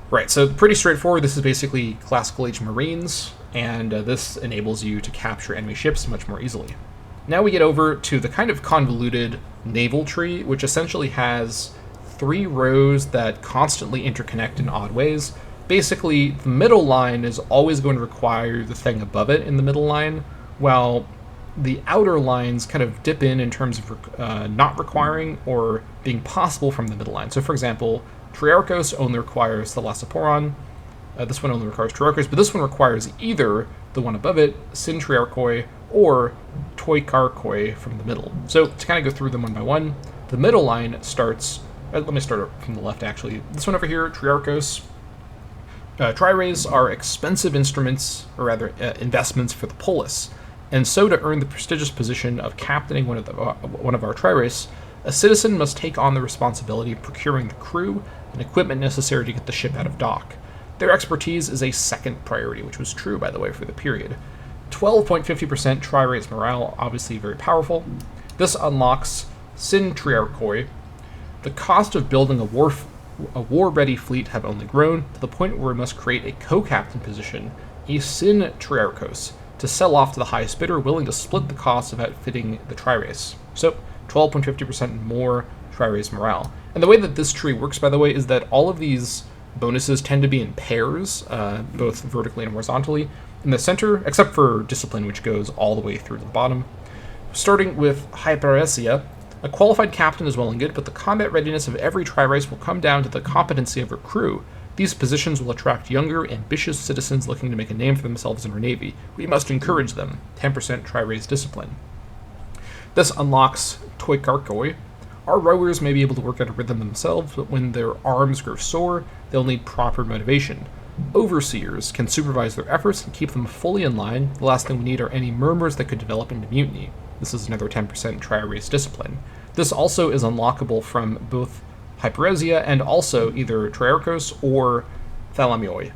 Right, so pretty straightforward. This is basically classical age Marines, and this enables you to capture enemy ships much more easily. Now we get over to the kind of convoluted naval tree, which essentially has 3 rows that constantly interconnect in odd ways. Basically, the middle line is always going to require the thing above it in the middle line, while the outer lines kind of dip in terms of not requiring or being possible from the middle line. So, for example, Triarchos only requires the Lasaporon. This one only requires Triarchos, but this one requires either the one above it, Sin Triarchoi, or Toikarchoi from the middle. So, to kind of go through them one by one, the middle line starts... let me start from the left, actually. This one over here, Triarchos. Tri-rays are expensive instruments, or rather, investments for the polis. And so, to earn the prestigious position of captaining one of our tri-rays, a citizen must take on the responsibility of procuring the crew and equipment necessary to get the ship out of dock. Their expertise is a second priority, which was true, by the way, for the period. 12.50% tri-rays morale, obviously very powerful. This unlocks Sin Triarchoi. The cost of building a war-ready fleet have only grown to the point where we must create a co-captain position, a Sin Triarchos, to sell off to the highest bidder willing to split the cost of outfitting the tri-race. So, 12.50% more tri-race morale. And the way that this tree works, by the way, is that all of these bonuses tend to be in pairs, both vertically and horizontally. In the center, except for discipline, which goes all the way through to the bottom. Starting with Hyperesia, a qualified captain is well and good, but the combat readiness of every tri-race will come down to the competency of her crew. These positions will attract younger, ambitious citizens looking to make a name for themselves in our navy. We must encourage them. 10% tri-race discipline. This unlocks Toikarchoi. Our rowers may be able to work out a rhythm themselves, but when their arms grow sore, they'll need proper motivation. Overseers can supervise their efforts and keep them fully in line. The last thing we need are any murmurs that could develop into mutiny. This is another 10% tri-race discipline. This also is unlockable from both Hyperesia and also either Triarchos or Thalamioi.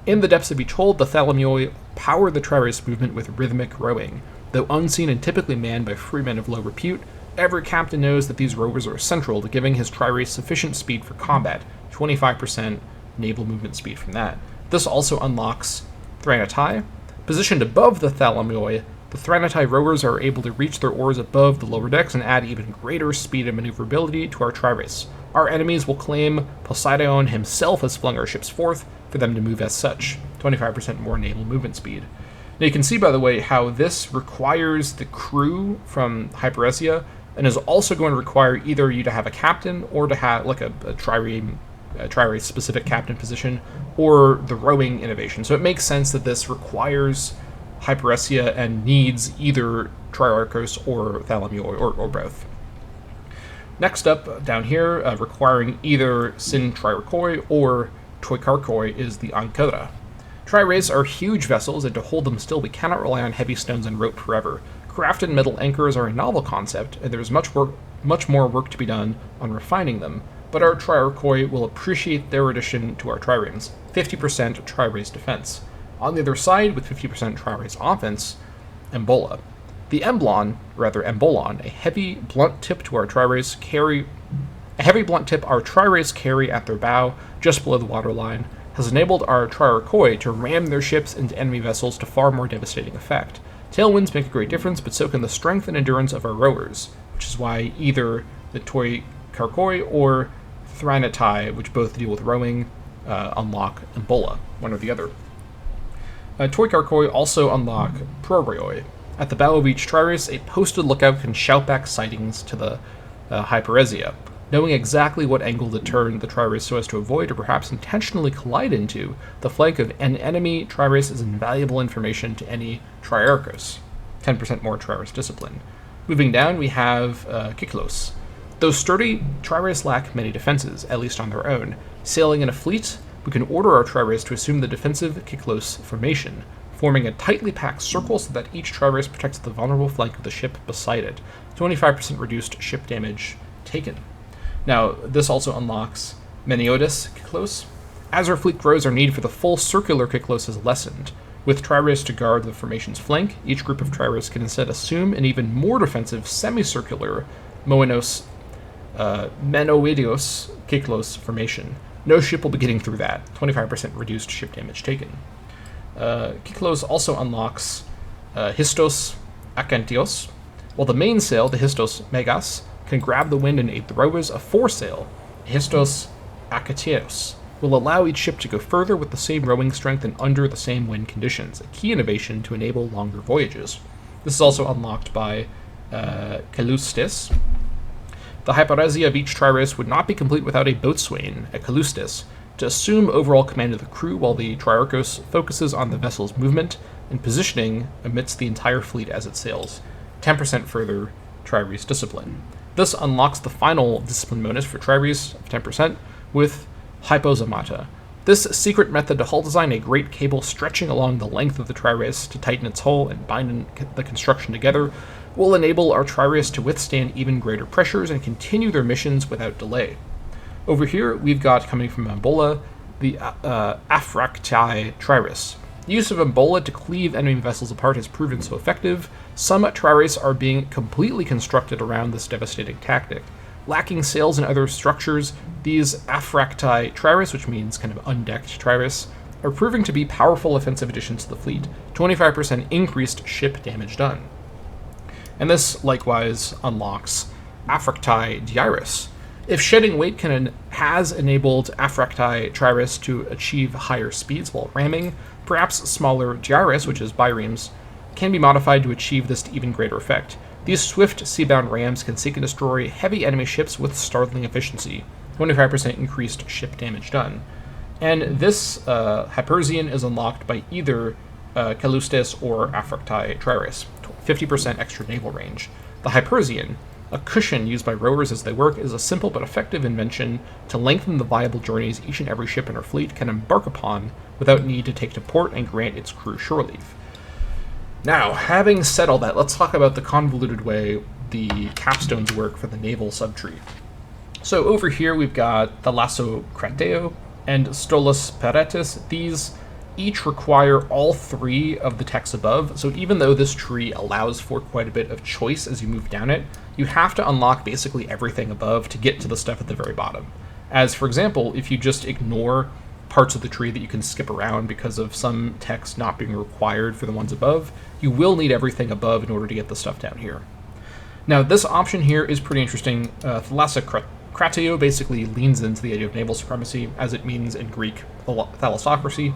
In the depths of each hold, the Thalamioi power the tri-race movement with rhythmic rowing. Though unseen and typically manned by freemen of low repute, every captain knows that these rowers are essential to giving his tri-race sufficient speed for combat, 25% naval movement speed from that. This also unlocks Thranatai. Positioned above the Thalamioi, the Thranatai rowers are able to reach their oars above the lower decks and add even greater speed and maneuverability to our tri-race. Our enemies will claim Poseidon himself has flung our ships forth for them to move as such, 25% more naval movement speed. Now you can see, by the way, how this requires the crew from Hyperesia and is also going to require either you to have a captain or to have like a tri-race specific captain position or the rowing innovation. So it makes sense that this requires Hyperesia and needs either Triarchos or Thalamioi or both. Next up, down here, requiring either Sin Triarchoi or Toikarchoi is the Ankara. Tri-rays are huge vessels, and to hold them still we cannot rely on heavy stones and rope forever. Crafted metal anchors are a novel concept, and there is much more work to be done on refining them, but our Triarchoi will appreciate their addition to our triremes, 50% tri-race defense. On the other side, with 50% tri-race offense, Embola. The Embolon, a heavy blunt tip our tri-race carry at their bow, just below the waterline, has enabled our Triarchoi to ram their ships into enemy vessels to far more devastating effect. Tailwinds make a great difference, but so can the strength and endurance of our rowers, which is why either the Toikarchoi or Thranatai, which both deal with rowing, unlock Embola, one or the other. Toikarchoi also unlock Proroi. At the bow of each tri-race, a posted lookout can shout back sightings to the Hyperesia. Knowing exactly what angle to turn the tri-race so as to avoid or perhaps intentionally collide into the flank of an enemy tri-race is invaluable information to any Triarchos. 10% more tri-race discipline. Moving down, we have Kyklos. Though sturdy, tri-race lack many defenses, at least on their own. Sailing in a fleet, we can order our tri-race to assume the defensive Kyklos formation, forming a tightly packed circle so that each tri-race protects the vulnerable flank of the ship beside it. 25% reduced ship damage taken. Now, this also unlocks Meniotis Kyklos. As our fleet grows, our need for the full circular Kyklos is lessened. With Trireus to guard the formation's flank, each group of Trireus can instead assume an even more defensive semicircular Menoidios Kyklos formation. No ship will be getting through that. 25% reduced ship damage taken. Kyklos also unlocks Histos Acantios, while the mainsail, the Histos Megas, can grab the wind and aid the rowers. A foresail, Histos Acantios, will allow each ship to go further with the same rowing strength and under the same wind conditions, a key innovation to enable longer voyages. This is also unlocked by Calustes. The hyporesia of each Trireus would not be complete without a boatswain, a Calustes, to assume overall command of the crew while the Triarchos focuses on the vessel's movement and positioning amidst the entire fleet as it sails. 10% further Trireus discipline. This unlocks the final discipline bonus for Trireus of 10% with Hypozamata. This secret method to hull design a great cable stretching along the length of the Trireus to tighten its hull and bind the construction together will enable our Trireus to withstand even greater pressures and continue their missions without delay. Over here, we've got, coming from Ambola, the Aphractai Trireus. The use of Ambola to cleave enemy vessels apart has proven so effective, some Trireus are being completely constructed around this devastating tactic. Lacking sails and other structures, these Aphractai Trireus, which means kind of undecked Trireus, are proving to be powerful offensive additions to the fleet. 25% increased ship damage done. And this likewise unlocks Aphractai Diarus. If shedding weight has enabled Aphractai Trireus to achieve higher speeds while ramming, perhaps smaller Diarus, which is biremes, can be modified to achieve this to even greater effect. These swift seabound rams can sink and destroy heavy enemy ships with startling efficiency. 25% increased ship damage done. And this Hypersian is unlocked by either Calustes or Aphractai Trireus. 50% extra naval range. The Hypersian, a cushion used by rowers as they work, is a simple but effective invention to lengthen the viable journeys each and every ship in our fleet can embark upon without need to take to port and grant its crew shore leave. Now, having said all that, let's talk about the convoluted way the capstones work for the naval subtree. So over here we've got the Lasso Krateo and Stolas Peretis. These each require all three of the techs above, so even though this tree allows for quite a bit of choice as you move down it, you have to unlock basically everything above to get to the stuff at the very bottom. As, for example, if you just ignore parts of the tree that you can skip around because of some techs not being required for the ones above, you will need everything above in order to get the stuff down here. Now, this option here is pretty interesting. Thalassa Krateo basically leans into the idea of naval supremacy, as it means in Greek thalassocracy.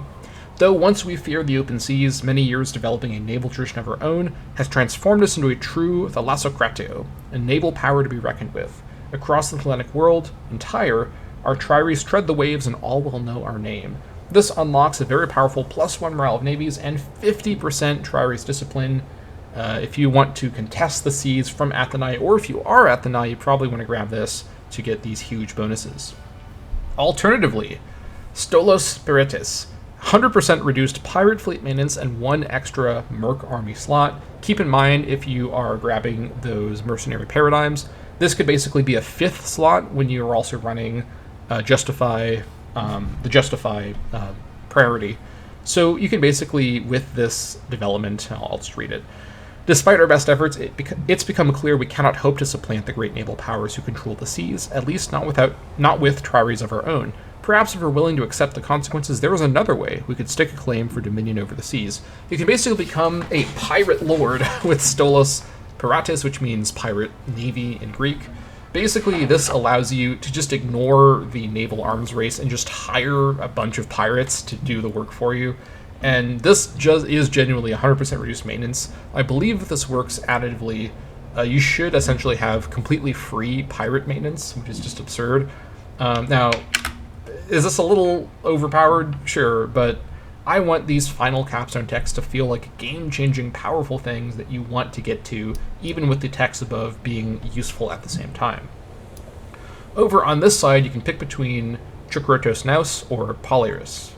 Though once we feared the open seas, many years developing a naval tradition of our own has transformed us into a true thalassocrateo, a naval power to be reckoned with. Across the Hellenic world entire, our Trireus tread the waves and all will know our name. This unlocks a very powerful +1 morale of navies and 50% Trireus discipline. If you want to contest the seas from Athenae, or if you are Athenae, you probably want to grab this to get these huge bonuses. Alternatively, Stolos Spiritus, 100% reduced pirate fleet maintenance and 1 extra merc army slot. Keep in mind, if you are grabbing those mercenary paradigms, this could basically be a 5th slot when you're also running the Justify priority. So you can basically, with this development, I'll just read it. Despite our best efforts, it's become clear we cannot hope to supplant the great naval powers who control the seas, at least not with Trireus of our own. Perhaps if we're willing to accept the consequences, there is another way we could stake a claim for dominion over the seas. You can basically become a pirate lord with Stolos Pirates, which means pirate navy in Greek. Basically, this allows you to just ignore the naval arms race and just hire a bunch of pirates to do the work for you. And this just is genuinely 100% reduced maintenance. I believe if this works additively, you should essentially have completely free pirate maintenance, which is just absurd. Now, is this a little overpowered? Sure, but I want these final capstone techs to feel like game-changing, powerful things that you want to get to, even with the techs above being useful at the same time. Over on this side, you can pick between Trikrotos Naus or Polyris.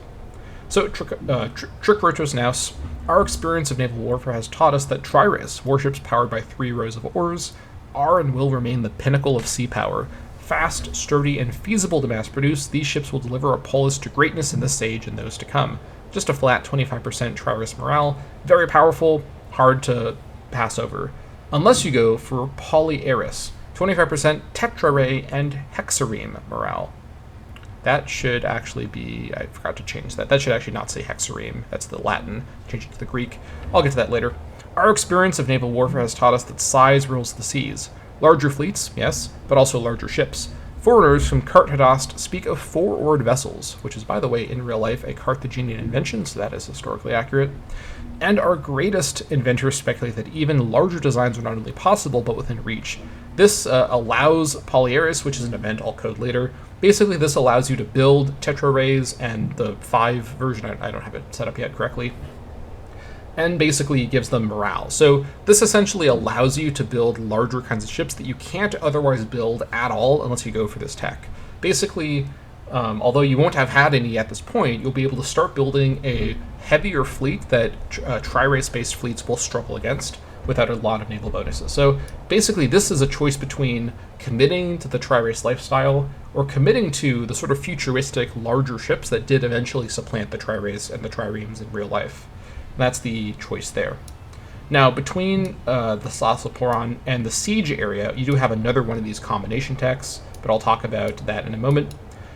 So, Trikrotos Naus, our experience of naval warfare has taught us that Trireus, warships powered by 3 rows of oars, are and will remain the pinnacle of sea power. Fast, sturdy, and feasible to mass produce, these ships will deliver a polis to greatness in this age and those to come. Just a flat 25% tri-race morale, very powerful, hard to pass over. Unless you go for Polyaris, 25% tetra-ray and hexareme morale. That should actually be, I forgot to change that. That should actually not say hexareme. That's the Latin. Change it to the Greek. I'll get to that later. Our experience of naval warfare has taught us that size rules the seas. Larger fleets, yes, but also larger ships. Foreigners from Carthagast speak of four-oared vessels, which is, by the way, in real life a Carthaginian invention, so that is historically accurate. And our greatest inventors speculate that even larger designs are not only possible, but within reach. This allows Polyaris, which is an event I'll code later. Basically, this allows you to build tetra-rays and the 5 version, I don't have it set up yet correctly, and basically gives them morale. So this essentially allows you to build larger kinds of ships that you can't otherwise build at all unless you go for this tech. Basically, although you won't have had any at this point, you'll be able to start building a heavier fleet that tri-race-based fleets will struggle against without a lot of naval bonuses. So basically, this is a choice between committing to the tri-race lifestyle or committing to the sort of futuristic larger ships that did eventually supplant the tri-race and the triremes in real life. That's the choice there. Now, between the Thalassiporon and the siege area, you do have another one of these combination techs, but I'll talk about that in a moment.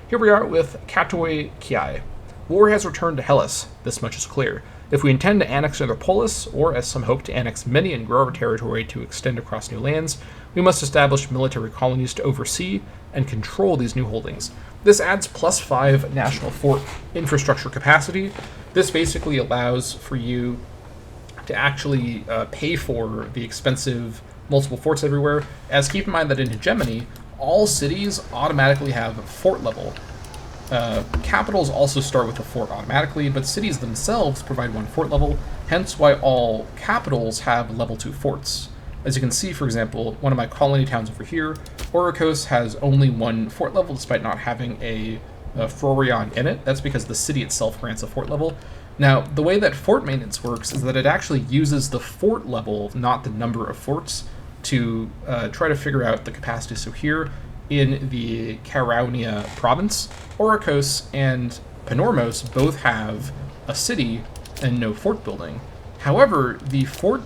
Here we are with Katoi Kiai. War has returned to Hellas, this much is clear. If we intend to annex another polis, or as some hope to annex many and grow our territory to extend across new lands, we must establish military colonies to oversee and control these new holdings. This adds +5 national fort infrastructure capacity. This basically allows for you to actually pay for the expensive multiple forts everywhere, as keep in mind that in Hegemony, all cities automatically have fort level. Capitals also start with a fort automatically, but cities themselves provide 1 fort level, hence why all capitals have level 2 forts. As you can see, for example, one of my colony towns over here, Orikos, has only 1 fort level despite not having a Frorion in it. That's because the city itself grants a fort level. Now, the way that fort maintenance works is that it actually uses the fort level, not the number of forts, to try to figure out the capacity. So here in the Caraunia province, Orikos and Panormos both have a city and no fort building. However, the fort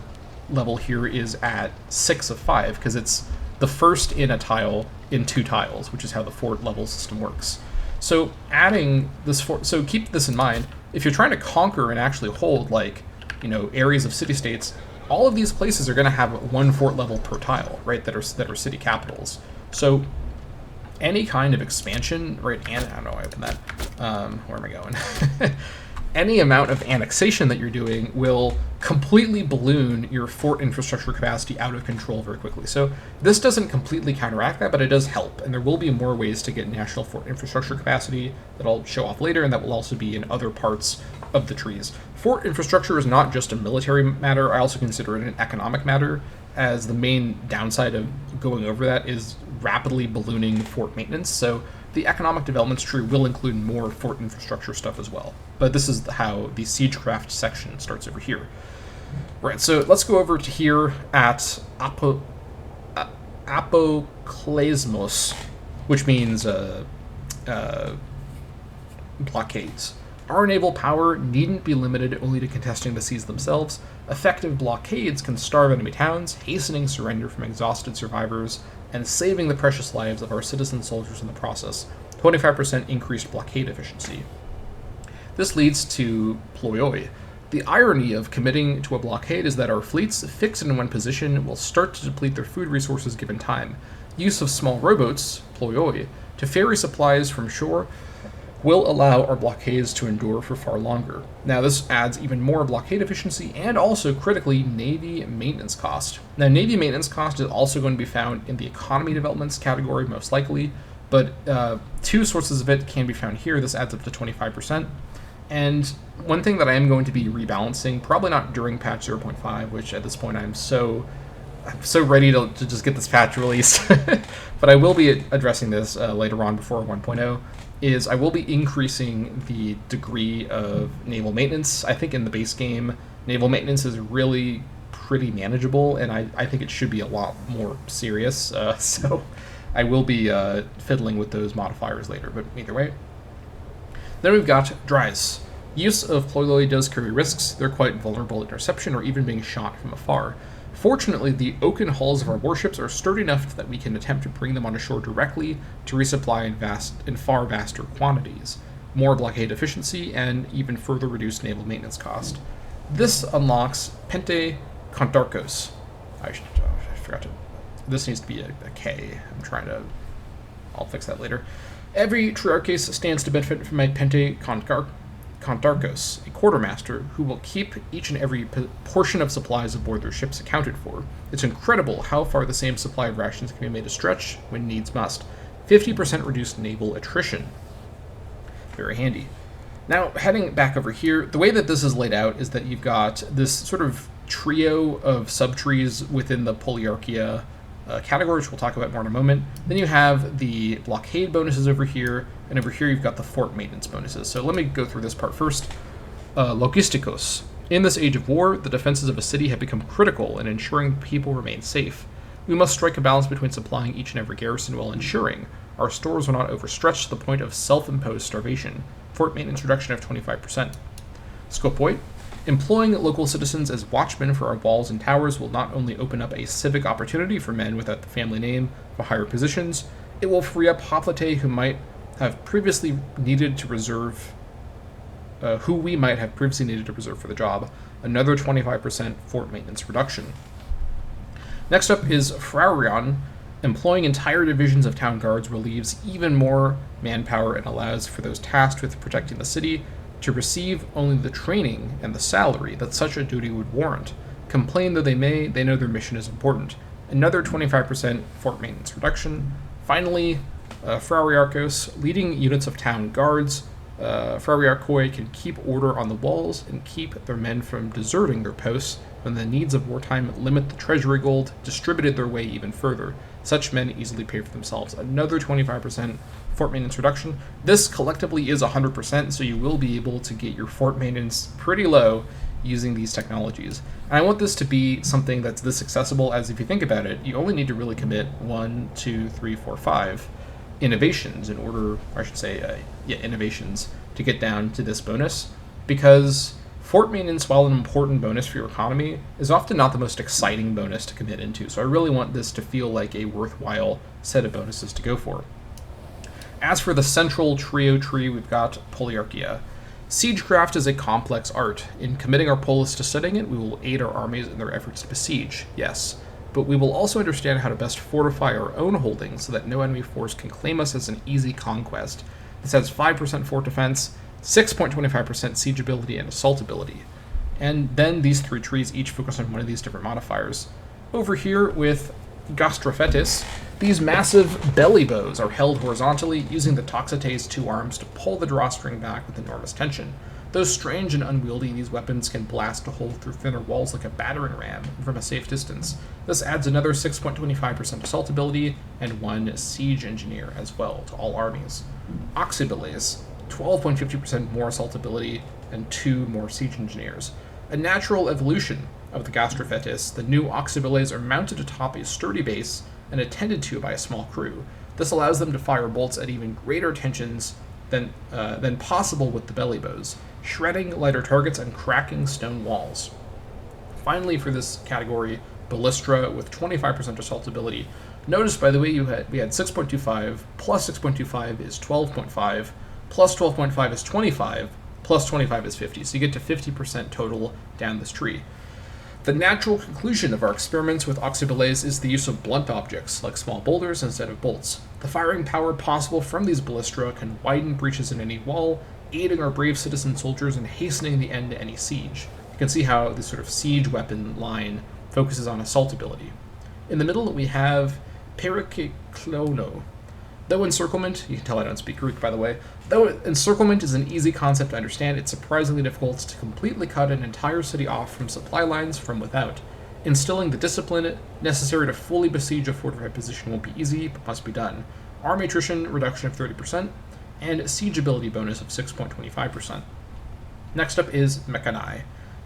level here is at 6 of 5 because it's the first in a tile in 2 tiles, which is how the fort level system works. So adding this fort, so keep this in mind, if you're trying to conquer and actually hold, like, areas of city-states, all of these places are going to have 1 fort level per tile, right, that are city capitals. So any kind of expansion, right, and I don't know why I opened that, where am I going? Any amount of annexation that you're doing will completely balloon your fort infrastructure capacity out of control very quickly. So this doesn't completely counteract that, but it does help, and there will be more ways to get national fort infrastructure capacity that I'll show off later, and that will also be in other parts of the trees. Fort infrastructure is not just a military matter, I also consider it an economic matter, as the main downside of going over that is rapidly ballooning fort maintenance. So the economic developments tree will include more fort infrastructure stuff as well. But this is how the siegecraft section starts over here. Right, so let's go over to here at Apoklesmos, which means blockades. Our naval power needn't be limited only to contesting the seas themselves. Effective blockades can starve enemy towns, hastening surrender from exhausted survivors, and saving the precious lives of our citizen soldiers in the process. 25% increased blockade efficiency. This leads to ploioi. The irony of committing to a blockade is that our fleets, fixed in one position, will start to deplete their food resources given time. Use of small rowboats, ploioi, to ferry supplies from shore will allow our blockades to endure for far longer. Now, this adds even more blockade efficiency and also, critically, Navy maintenance cost. Now, Navy maintenance cost is also going to be found in the economy developments category, most likely, but 2 sources of it can be found here. This adds up to 25%. And one thing that I am going to be rebalancing, probably not during patch 0.5, which at this point I'm so ready to just get this patch released, but I will be addressing this later on before 1.0, is I will be increasing the degree of naval maintenance. I think in the base game, naval maintenance is really pretty manageable, and I think it should be a lot more serious. So I will be fiddling with those modifiers later, but either way. Then we've got Dries. Use of Ploiloi does carry risks. They're quite vulnerable to interception or even being shot from afar. Fortunately, the oaken hulls of our warships are sturdy enough that we can attempt to bring them on shore directly to resupply in far vaster quantities, more blockade efficiency, and even further reduced naval maintenance cost. This unlocks Pente Kontarkos. I forgot to. This needs to be a K. I'll fix that later. Every Triarchus stands to benefit from a Pente Kontarkos, a quartermaster who will keep each and every portion of supplies aboard their ships accounted for. It's incredible how far the same supply of rations can be made to stretch when needs must. 50% reduced naval attrition. Very handy. Now, heading back over here, the way that this is laid out is that you've got this sort of trio of subtrees within the Polyarchia category, which we'll talk about more in a moment. Then you have the blockade bonuses over here, and over here you've got the fort maintenance bonuses. So let me go through this part first. Logistikos. In this age of war, the defenses of a city have become critical in ensuring people remain safe. We must strike a balance between supplying each and every garrison while ensuring our stores will not overstretch to the point of self-imposed starvation. Fort maintenance reduction of 25%. Skopoi. Employing local citizens as watchmen for our walls and towers will not only open up a civic opportunity for men without the family name for higher positions, it will free up hoplite who might have previously needed to reserve, for the job. Another 25% fort maintenance reduction. Next up is Fraurion. Employing entire divisions of town guards relieves even more manpower and allows for those tasked with protecting the city to receive only the training and the salary that such a duty would warrant. Complain though they may, they know their mission is important. Another 25% fort maintenance reduction. Finally, Frauriarchos, leading units of town guards. Frauriarchoi can keep order on the walls and keep their men from deserting their posts when the needs of wartime limit the treasury gold distributed their way even further. Such men easily pay for themselves. Another 25% fort maintenance reduction. This collectively is 100%, so you will be able to get your fort maintenance pretty low using these technologies. And I want this to be something that's this accessible, as if you think about it, you only need to really commit 1, 2, 3, 4, 5 innovations in order, innovations to get down to this bonus, because fort maintenance, while an important bonus for your economy, is often not the most exciting bonus to commit into, so I really want this to feel like a worthwhile set of bonuses to go for. As for the central trio tree, we've got Polyarchia. Siegecraft is a complex art. In committing our polis to studying it, we will aid our armies in their efforts to besiege, yes, but we will also understand how to best fortify our own holdings so that no enemy force can claim us as an easy conquest. This has 5% fort defense, 6.25% siege ability, and assault ability. And then these three trees each focus on one of these different modifiers. Over here with Gastrophetis, these massive belly bows are held horizontally using the Toxotes 2 arms to pull the drawstring back with enormous tension. Though strange and unwieldy, these weapons can blast a hole through thinner walls like a battering ram from a safe distance. This adds another 6.25% assault ability and 1 siege engineer as well to all armies. Oxybiles, 12.50% more assault ability and 2 more siege engineers. A natural evolution of the Gastrophetis, the new Oxybiles are mounted atop a sturdy base and attended to by a small crew. This allows them to fire bolts at even greater tensions than possible with the belly bows, shredding lighter targets and cracking stone walls. Finally, for this category, Ballistra with 25% assault ability. Notice, by the way, we had 6.25, plus 6.25 is 12.5, plus 12.5 is 25, plus 25 is 50, so you get to 50% total down this tree. The natural conclusion of our experiments with Oxybiles is the use of blunt objects, like small boulders instead of bolts. The firing power possible from these ballistra can widen breaches in any wall, aiding our brave citizen soldiers in hastening the end to any siege. You can see how this sort of siege weapon line focuses on assault ability. In the middle, we have Periklono. Though encirclement, you can tell I don't speak Greek, by the way, though encirclement is an easy concept to understand, it's surprisingly difficult to completely cut an entire city off from supply lines from without. Instilling the discipline necessary to fully besiege a fortified position won't be easy, but must be done. Army attrition reduction of 30%, and siege ability bonus of 6.25%. Next up is Mechanai.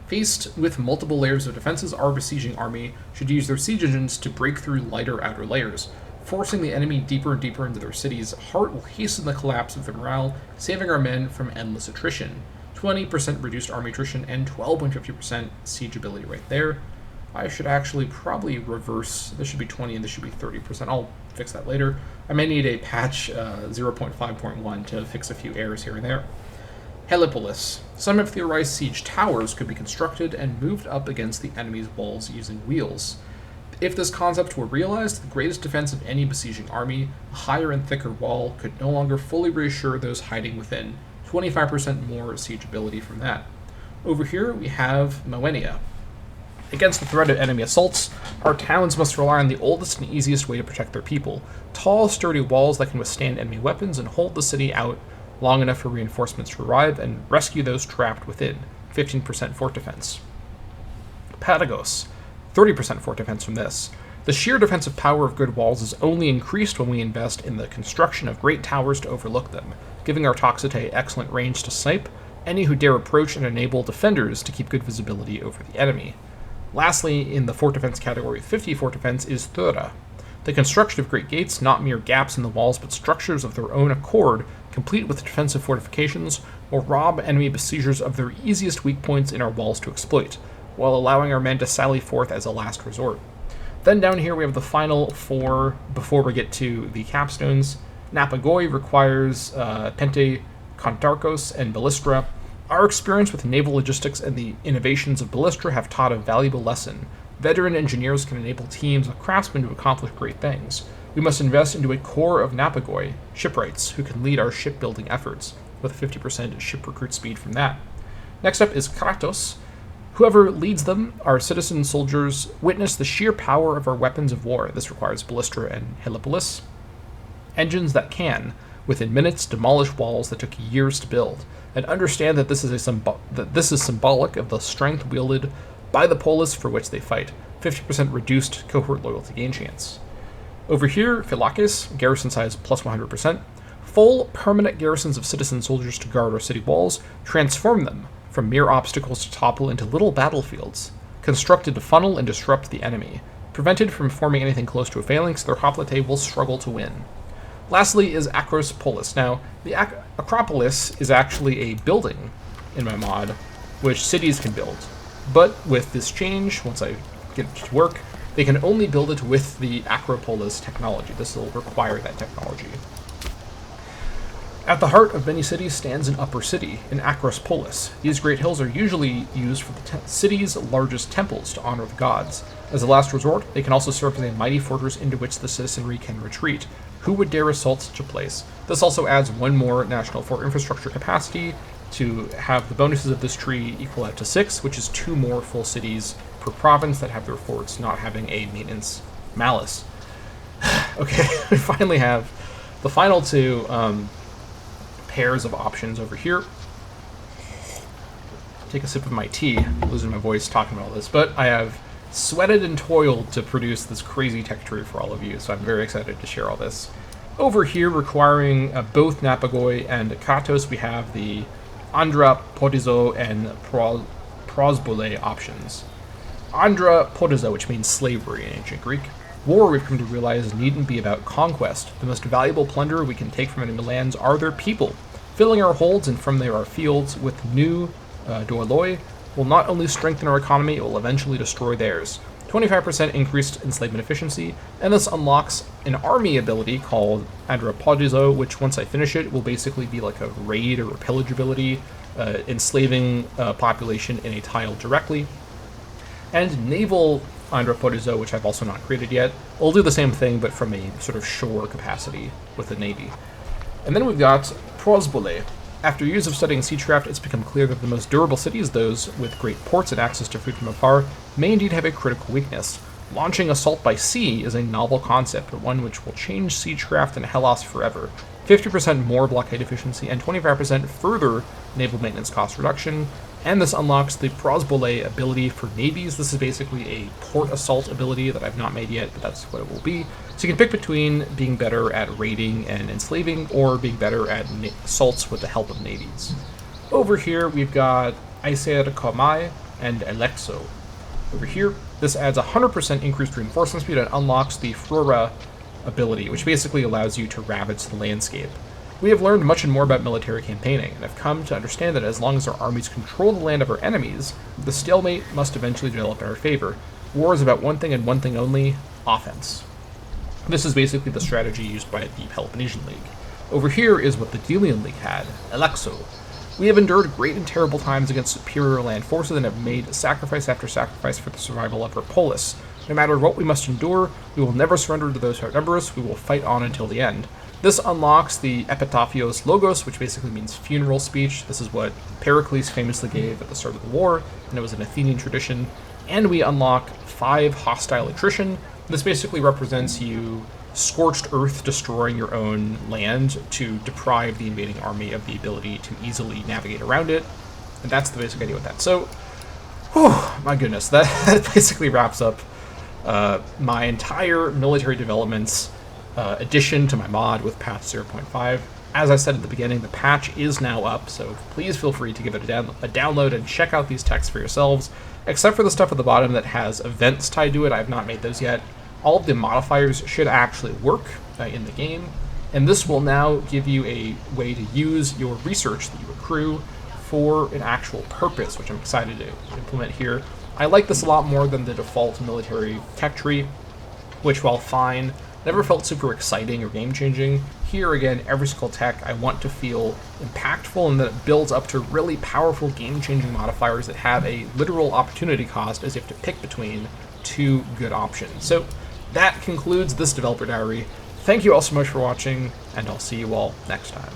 Faced with multiple layers of defenses, our besieging army should use their siege engines to break through lighter outer layers. Forcing the enemy deeper and deeper into their city's heart will hasten the collapse of their morale, saving our men from endless attrition. 20% reduced army attrition and 12.50% siege ability right there. I should actually probably reverse. This should be 20 and this should be 30%. I'll fix that later. I may need a patch 0.5.1 to fix a few errors here and there. Helipolis. Some have theorized siege towers could be constructed and moved up against the enemy's walls using wheels. If this concept were realized, the greatest defense of any besieging army, a higher and thicker wall, could no longer fully reassure those hiding within. 25% more siege ability from that. Over here we have Moenia. Against the threat of enemy assaults, our towns must rely on the oldest and easiest way to protect their people. Tall, sturdy walls that can withstand enemy weapons and hold the city out long enough for reinforcements to arrive and rescue those trapped within. 15% fort defense. Patagos. 30% fort defense from this. The sheer defensive power of good walls is only increased when we invest in the construction of great towers to overlook them, giving our Toxote excellent range to snipe any who dare approach and enable defenders to keep good visibility over the enemy. Lastly, in the fort defense category with 50 fort defense is Thura. The construction of great gates, not mere gaps in the walls but structures of their own accord, complete with defensive fortifications, will rob enemy besiegers of their easiest weak points in our walls to exploit, while allowing our men to sally forth as a last resort. Then down here we have the final four before we get to the capstones. Napagoi requires Pente, Kontarkos, and Ballistra. Our experience with naval logistics and the innovations of Ballistra have taught a valuable lesson. Veteran engineers can enable teams of craftsmen to accomplish great things. We must invest into a core of Napagoi, shipwrights, who can lead our shipbuilding efforts, with 50% ship recruit speed from that. Next up is Kratos. Whoever leads them, our citizen soldiers, witness the sheer power of our weapons of war. This requires Ballistra and Helipolis. Engines that can, within minutes, demolish walls that took years to build, and understand that this is symbolic of the strength wielded by the polis for which they fight. 50% reduced cohort loyalty gain chance. Over here, Philakis, garrison size plus 100%. Full permanent garrisons of citizen soldiers to guard our city walls, transform them from mere obstacles to topple into little battlefields, constructed to funnel and disrupt the enemy. Prevented from forming anything close to a phalanx, their hoplite will struggle to win. Lastly is Acropolis. Now, the Acropolis is actually a building in my mod, which cities can build. But with this change, once I get it to work, they can only build it with the Acropolis technology. This will require that technology. At the heart of many cities stands an upper city, an Acropolis. These great hills are usually used for the city's largest temples to honor the gods. As a last resort, they can also serve as a mighty fortress into which the citizenry can retreat. Who would dare assault such a place? This also adds one more national fort infrastructure capacity to have the bonuses of this tree equal out to 6, which is 2 more full cities per province that have their forts not having a maintenance malice. Okay, we finally have the final 2 pairs of options over here. Take a sip of my tea. I'm losing my voice talking about all this, but I have sweated and toiled to produce this crazy tech tree for all of you, so I'm very excited to share all this. Over here, requiring both Napagoi and Katos, we have the Andra, Podizo, and Prosbole options. Andra Podizo, which means slavery in ancient Greek. War, we've come to realize, needn't be about conquest. The most valuable plunder we can take from enemy lands are their people. Filling our holds and from there our fields with new doiloi will not only strengthen our economy, it will eventually destroy theirs. 25% increased enslavement efficiency, and this unlocks an army ability called Andropodizo, which once I finish it will basically be like a raid or a pillage ability, enslaving a population in a tile directly. And naval Andropodizo, which I've also not created yet, will do the same thing but from a sort of shore capacity with the navy. And then we've got Prosbole. After years of studying siegecraft, it's become clear that the most durable cities, those with great ports and access to food from afar, may indeed have a critical weakness. Launching assault by sea is a novel concept, but one which will change siegecraft and Hellas forever. 50% more blockade efficiency and 25% further naval maintenance cost reduction, and this unlocks the Prosbole ability for navies. This is basically a port assault ability that I've not made yet, but that's what it will be. So you can pick between being better at raiding and enslaving, or being better at assaults with the help of navies. Over here, we've got Aesir Komai and Alexo. Over here, this adds 100% increased reinforcement speed and unlocks the Flora ability, which basically allows you to ravage the landscape. We have learned much and more about military campaigning, and have come to understand that as long as our armies control the land of our enemies, the stalemate must eventually develop in our favor. War is about one thing and one thing only: offense. This is basically the strategy used by the Peloponnesian League. Over here is what the Delian League had, Elexo. We have endured great and terrible times against superior land forces and have made sacrifice after sacrifice for the survival of our polis. No matter what we must endure, we will never surrender to those who outnumber us. We will fight on until the end. This unlocks the Epitaphios Logos, which basically means funeral speech. This is what Pericles famously gave at the start of the war, and it was an Athenian tradition. And we unlock 5 hostile attrition. This basically represents you scorched earth destroying your own land to deprive the invading army of the ability to easily navigate around it. And that's the basic idea with that. So, my goodness, that basically wraps up my entire military developments addition to my mod with patch 0.5. As I said at the beginning, the patch is now up, so please feel free to give it a download and check out these texts for yourselves. Except for the stuff at the bottom that has events tied to it, I have not made those yet. All of the modifiers should actually work in the game, and this will now give you a way to use your research that you accrue for an actual purpose, which I'm excited to implement here. I like this a lot more than the default military tech tree, which, while fine, never felt super exciting or game-changing. Here, again, every single tech I want to feel impactful and that it builds up to really powerful game-changing modifiers that have a literal opportunity cost as you have to pick between 2 good options. So that concludes this developer diary. Thank you all so much for watching, and I'll see you all next time.